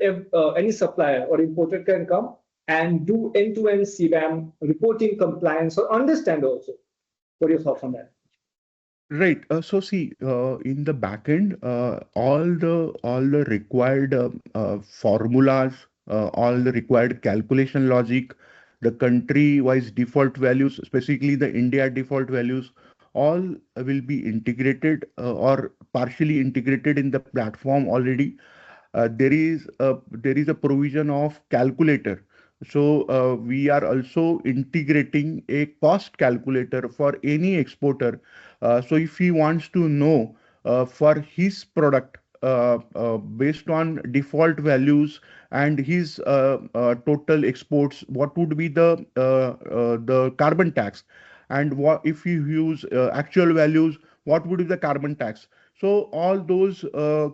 any supplier or importer can come and do end-to-end CBAM reporting, compliance, or understand also. What are your thoughts on that? Right. So see, in the backend, all the required formulas, all the required calculation logic, the country-wise default values, specifically the India default values, all will be integrated or partially integrated in the platform already. There is a provision of calculator. So we are also integrating a cost calculator for any exporter. So if he wants to know for his product based on default values and his total exports, what would be the carbon tax, and what if you use actual values, what would be the carbon tax? So all those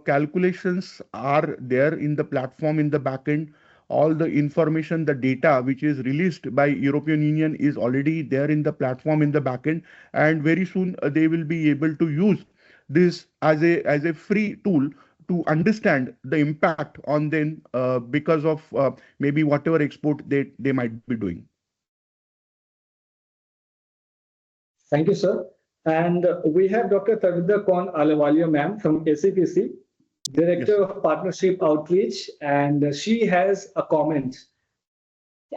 calculations are there in the platform in the backend. All the information, the data which is released by European Union is already there in the platform in the backend, and very soon they will be able to use this as a free tool to understand the impact on them because of maybe whatever export they might be doing. Thank you, sir. And we have Dr. Tarvinder Kaur Ahluwalia, ma'am, from SEPC, Director of Partnership Outreach, and she has a comment.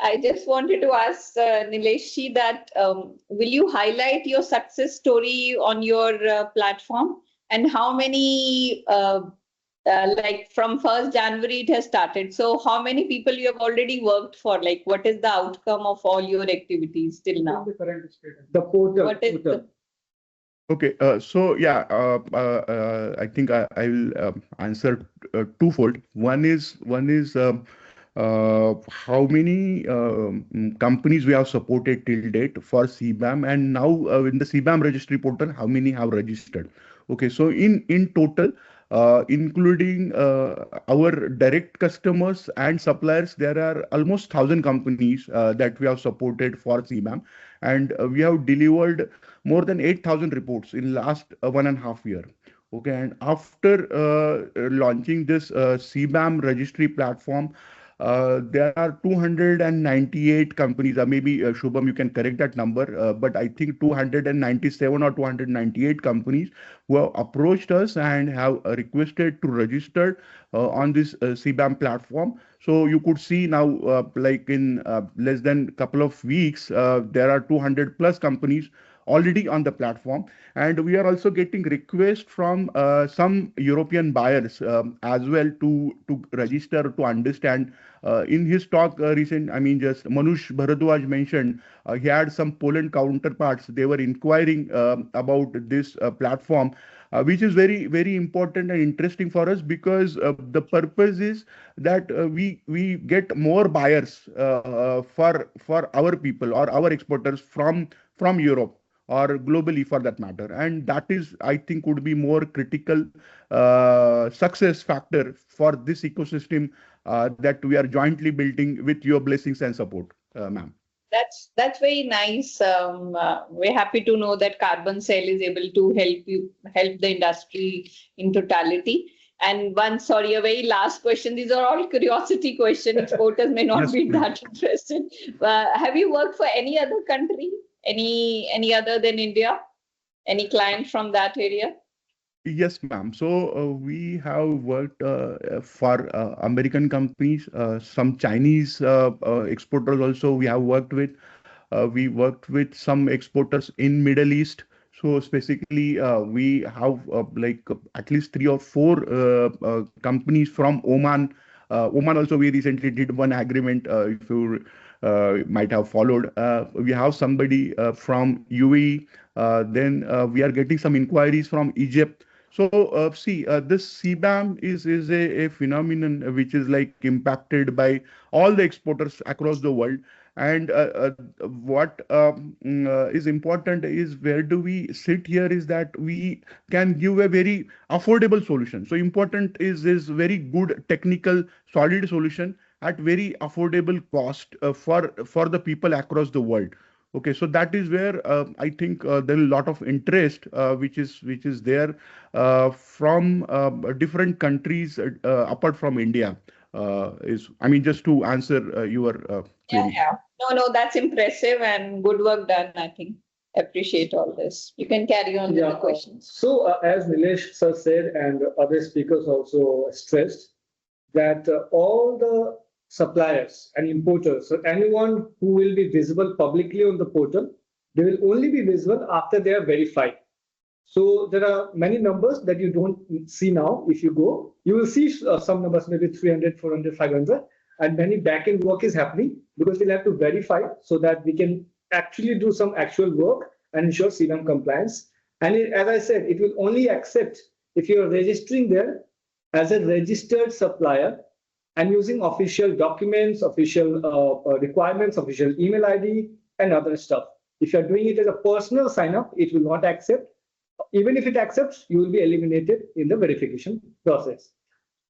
I just wanted to ask Nilesh that will you highlight your success story on your platform, and how many like from 1st January it has started. So how many people you have already worked for? Like what is the outcome of all your activities till now? The portal. What is the Okay, so yeah, I think I will answer twofold. One is how many companies we have supported till date for CBAM, and now in the CBAM registry portal, how many have registered. Okay, so in total, including our direct customers and suppliers, there are almost 1,000 companies that we have supported for CBAM, and we have delivered more than 8,000 reports in last 1.5 years. Okay, and after launching this CBAM registry platform, there are 298 companies. Maybe Shubham, you can correct that number, but I think 297 or 298 companies who have approached us and have requested to register on this CBAM platform. So you could see now, like in less than a couple of weeks, there are 200 plus companies already on the platform, and we are also getting requests from some European buyers as well to register, to understand. In his talk just Manush Bharadwaj mentioned he had some Poland counterparts. They were inquiring about this platform, which is very, very important and interesting for us, because the purpose is that we get more buyers for our people or our exporters from Europe or globally for that matter. And that is, I think, would be more critical success factor for this ecosystem that we are jointly building with your blessings and support, ma'am. That's very nice. We're happy to know that Carbon Cell is able to help the industry in totality. And a very last question. These are all curiosity questions. Exporters may not Yes, be please. that interested. Have you worked for any other country? Any other than India? Any client from that area? Yes, ma'am. So we have worked for American companies, some Chinese exporters also we have worked with. We worked with some exporters in Middle East. So specifically, we have at least 3 or 4 companies from Oman. Oman also, we recently did one agreement, if you might have followed. We have somebody from UAE. Then we are getting some inquiries from Egypt. So this CBAM is a phenomenon which is like impacted by all the exporters across the world. And what is important is, where do we sit here, is that we can give a very affordable solution. So important is very good technical solid solution at very affordable cost for the people across the world. Okay, so that is where I think there is a lot of interest which is there from different countries apart from India. Just to answer your query. Yeah. No, that's impressive and good work done, I think. Appreciate all this. You can carry on with the questions. So as Nilesh sir said, and other speakers also stressed, that all the suppliers and importers, so anyone who will be visible publicly on the portal, they will only be visible after they are verified. So there are many numbers that you don't see now. If you go, you will see some numbers, maybe 300, 400, 500, and many back-end work is happening, because we'll have to verify so that we can actually do some actual work and ensure CBAM compliance. And as I said, it will only accept if you're registering there as a registered supplier and using official documents, official requirements, official email ID, and other stuff. If you're doing it as a personal sign-up, it will not accept. Even if it accepts, you will be eliminated in the verification process.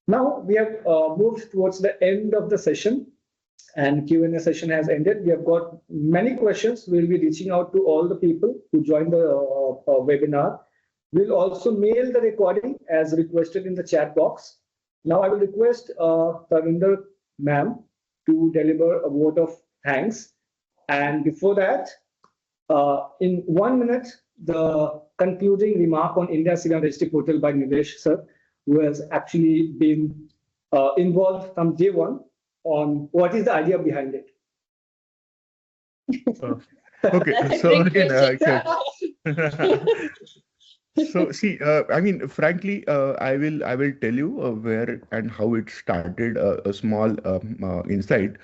Now we have moved towards the end of the session, and Q&A session has ended. We have got many questions. We'll be reaching out to all the people who joined the webinar. We'll also mail the recording as requested in the chat box. Now I will request Tavinder ma'am to deliver a vote of thanks. And before that, in 1 minute, the concluding remark on India CBAM Registry Portal by Nilesh sir, who has actually been involved from day one on what is the idea behind it. Okay, so again, so see, frankly, I will tell you where and how it started. A small insight.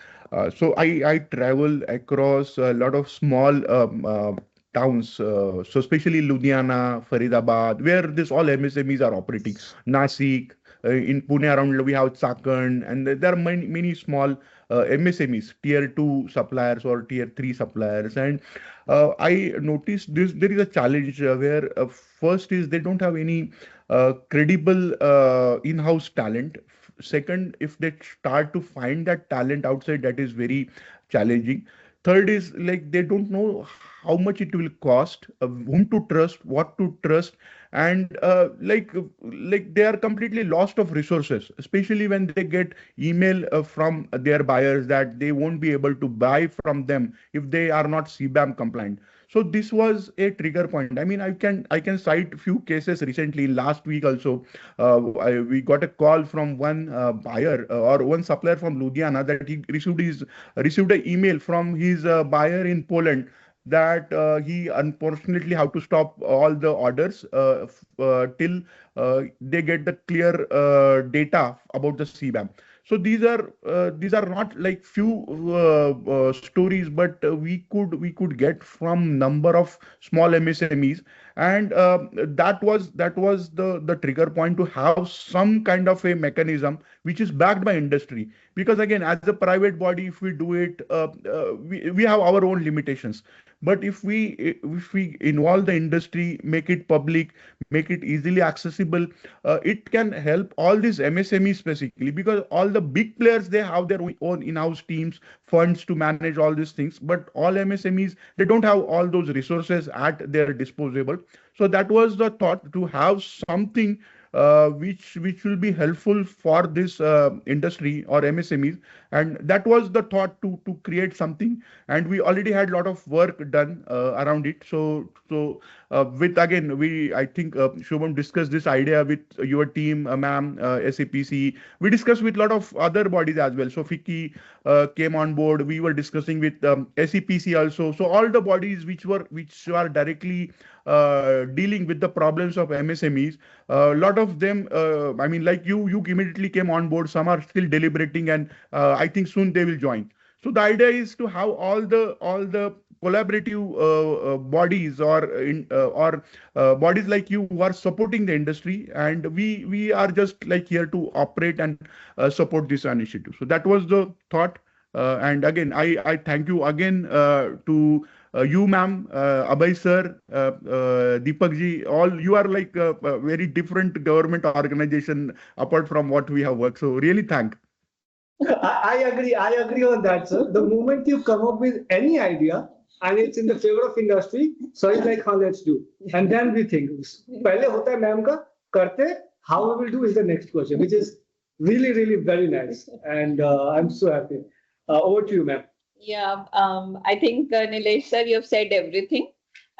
So I travel across a lot of small towns, so especially Ludhiana, Faridabad, where this all MSMEs are operating. Nasik, in Pune around we have Chakan, and there are many small MSMEs, tier 2 suppliers or tier 3 suppliers. And I noticed there is a challenge where first is they don't have any credible in-house talent. Second, if they start to find that talent outside, that is very challenging. Third is like they don't know how much it will cost, whom to trust, what to trust, and like they are completely lost of resources, especially when they get email from their buyers that they won't be able to buy from them if they are not CBAM compliant. So this was a trigger point. I mean, I can cite few cases recently. Last week also, we got a call from one buyer or one supplier from Ludhiana that he received an email from his buyer in Poland that he unfortunately have to stop all the orders till they get the clear data about the CBAM. So these are not like few stories, but we could get from number of small MSMEs, and that was the trigger point to have some kind of a mechanism which is backed by industry. Because again, as a private body, if we do it, we have our own limitations. But if we involve the industry, make it public, make it easily accessible, it can help all these MSMEs specifically, because all the big players, they have their own in-house teams, funds to manage all these things. But all MSMEs, they don't have all those resources at their disposal. So that was the thought, to have something which will be helpful for this industry or MSMEs, and that was the thought, to create something. And we already had a lot of work done around it. So with again, I think Shubham discussed this idea with your team, ma'am, SEPC. We discussed with a lot of other bodies as well. So FICCI came on board. We were discussing with SEPC also. So all the bodies which are directly dealing with the problems of MSMEs, a lot of them, I mean, like you immediately came on board. Some are still deliberating, and I think soon they will join. So the idea is to have all the collaborative bodies or bodies like you who are supporting the industry, and we are just like here to operate and support this initiative. So that was the thought. And again, I thank you again to you, ma'am, Abhay sir, Deepak ji. All you are like a very different government organization apart from what we have worked. So really thank. I agree on that, sir. The moment you come up with any idea and it's in the favor of industry, so it's like, how let's do. And then we think, पहले होता है ma'am का करते, how we will do is the next question, which is really, really very nice. And I'm so happy. Over to you, ma'am. Yeah, I think Nilesh sir, you have said everything.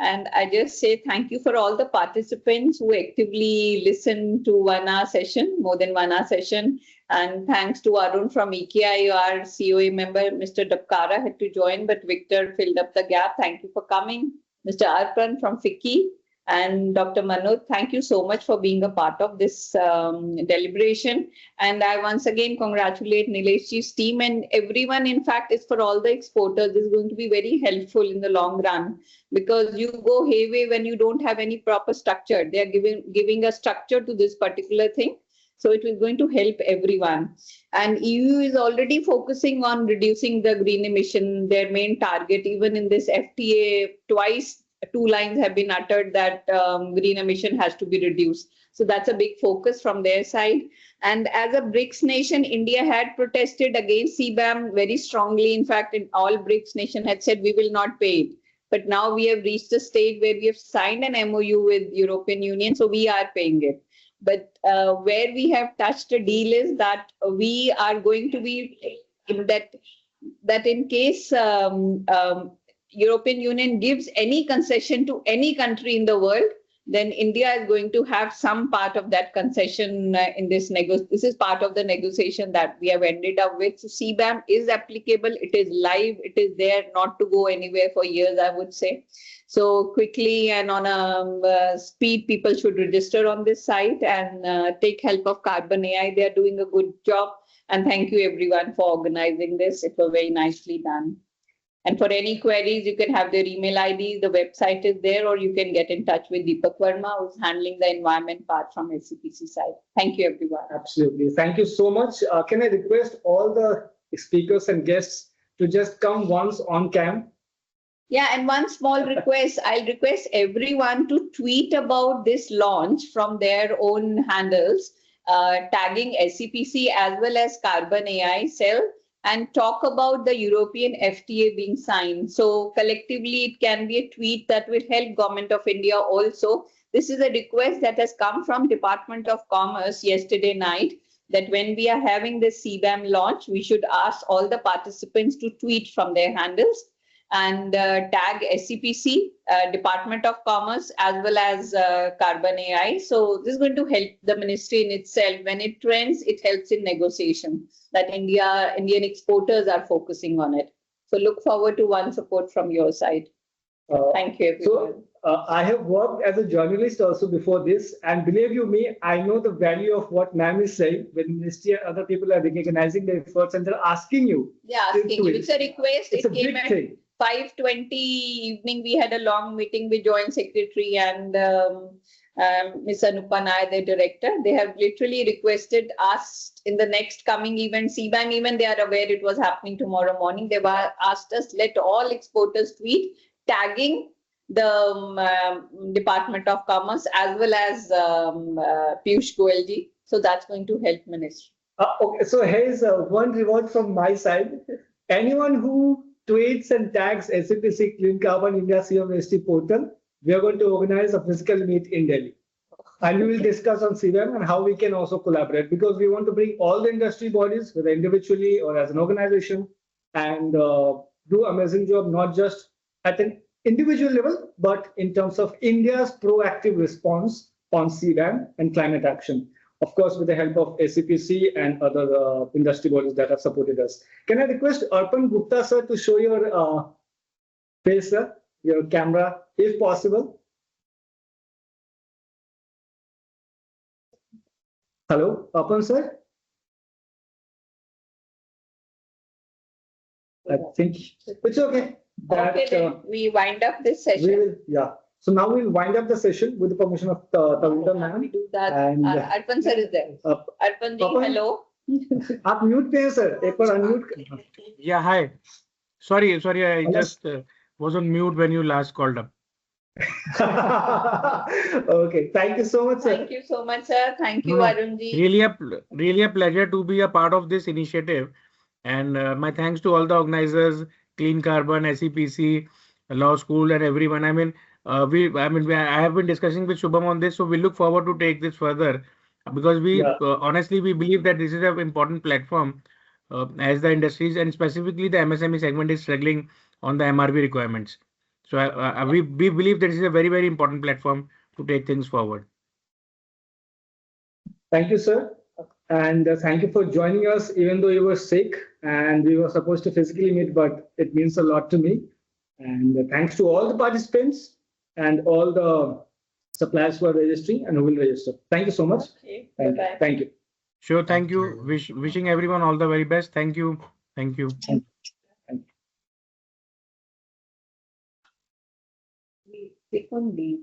And I just say thank you for all the participants who actively listened to 1 hour session, more than 1 hour session. And thanks to Arun from EKI, our COA member, Mr. Dapkara had to join, but Victor filled up the gap. Thank you for coming. Mr. Arpan from FICCI and Dr. Manoj, thank you so much for being a part of this deliberation. And I once again congratulate Nileshji's team and everyone. In fact, it's for all the exporters. This is going to be very helpful in the long run, because you go hayway when you don't have any proper structure. They are giving a structure to this particular thing. So it is going to help everyone. And EU is already focusing on reducing the green emission, their main target. Even in this FTA, twice 2 lines have been uttered that green emission has to be reduced. So that's a big focus from their side. And as a BRICS nation, India had protested against CBAM very strongly. In fact, in all BRICS nation had said we will not pay it. But now we have reached a stage where we have signed an MOU with European Union, so we are paying it. But where we have touched a deal is that we are going to be that in case European Union gives any concession to any country in the world, then India is going to have some part of that concession in this negotiation. This is part of the negotiation that we have ended up with. So CBAM is applicable. It is live. It is there, not to go anywhere for years, I would say. So quickly and on a speed, people should register on this site and take help of Carbon.ai. They are doing a good job. And thank you everyone for organizing this. It was very nicely done. And for any queries, you can have their email ID. The website is there, or you can get in touch with Deepak Verma, who's handling the environment part from SEPC side. Thank you, everyone. Absolutely. Thank you so much. Can I request all the speakers and guests to just come once on cam? Yeah, and one small request. I'll request everyone to tweet about this launch from their own handles, tagging SEPC as well as Carbon.ai cell. and talk about the European FTA being signed. So collectively, it can be a tweet that will help Government of India also. This is a request that has come from Department of Commerce yesterday night, that when we are having this CBAM launch, we should ask all the participants to tweet from their handles and tag SEPC, Department of Commerce, as well as Carbon AI. So this is going to help the ministry in itself. When it trends, it helps in negotiation, that Indian exporters are focusing on it. So look forward to one support from your side. Thank you, everyone. So I have worked as a journalist also before this, and believe you me, I know the value of what ma'am is saying when ministry and other people are recognizing the efforts and they're asking you. Yeah, asking you. It's a request. It's it a came big at thing. 5:20 evening. We had a long meeting with Joint Secretary and Ms. Anupa Nair, the director. They have literally requested us in the next coming event, CBAM event. They are aware it was happening tomorrow morning. They were asked us, let all exporters tweet, tagging the Department of Commerce as well as Piyush Goyal ji. So that's going to help ministry. Okay, so here's one reward from my side. Anyone who tweets and tags SEPC Clean Carbon India CBAM Registry Portal, we are going to organize a physical meet in Delhi. And we will discuss on CBAM and how we can also collaborate, because we want to bring all the industry bodies, whether individually or as an organization, and do amazing job, not just at an individual level, but in terms of India's proactive response on CBAM and climate action. Of course, with the help of SEPC and other industry bodies that have supported us. Can I request Arpan Gupta, sir, to show your face, sir, your camera, if possible? Hello, Arpan, sir? I think it's okay. Okay, then we wind up this session. So now we'll wind up the session with the permission of Tawinda ma'am. We do that. And Arpan sir is there. Arpan ji, hello. आप mute पे हैं sir, एक बार unmute. Yeah, hi. Sorry, I just was on mute when you last called up. Okay, thank you so much, sir. Thank you so much, sir. Thank you, Arun ji. Really a pleasure to be a part of this initiative, and my thanks to all the organizers, Clean Carbon, SEPC, Law School, and everyone. I have been discussing with Shubham on this, so we look forward to take this further, because honestly we believe that this is an important platform as the industries and specifically the MSME segment is struggling on the MRV requirements. So we believe that this is a very, very important platform to take things forward. Thank you, sir. And thank you for joining us, even though you were sick and we were supposed to physically meet, but it means a lot to me. And thanks to all the participants and all the suppliers who are registering and who will register. Thank you so much. Okay. Thank you. Sure. Thank you. Wishing everyone all the very best. Thank you. Thank you. Click on leave.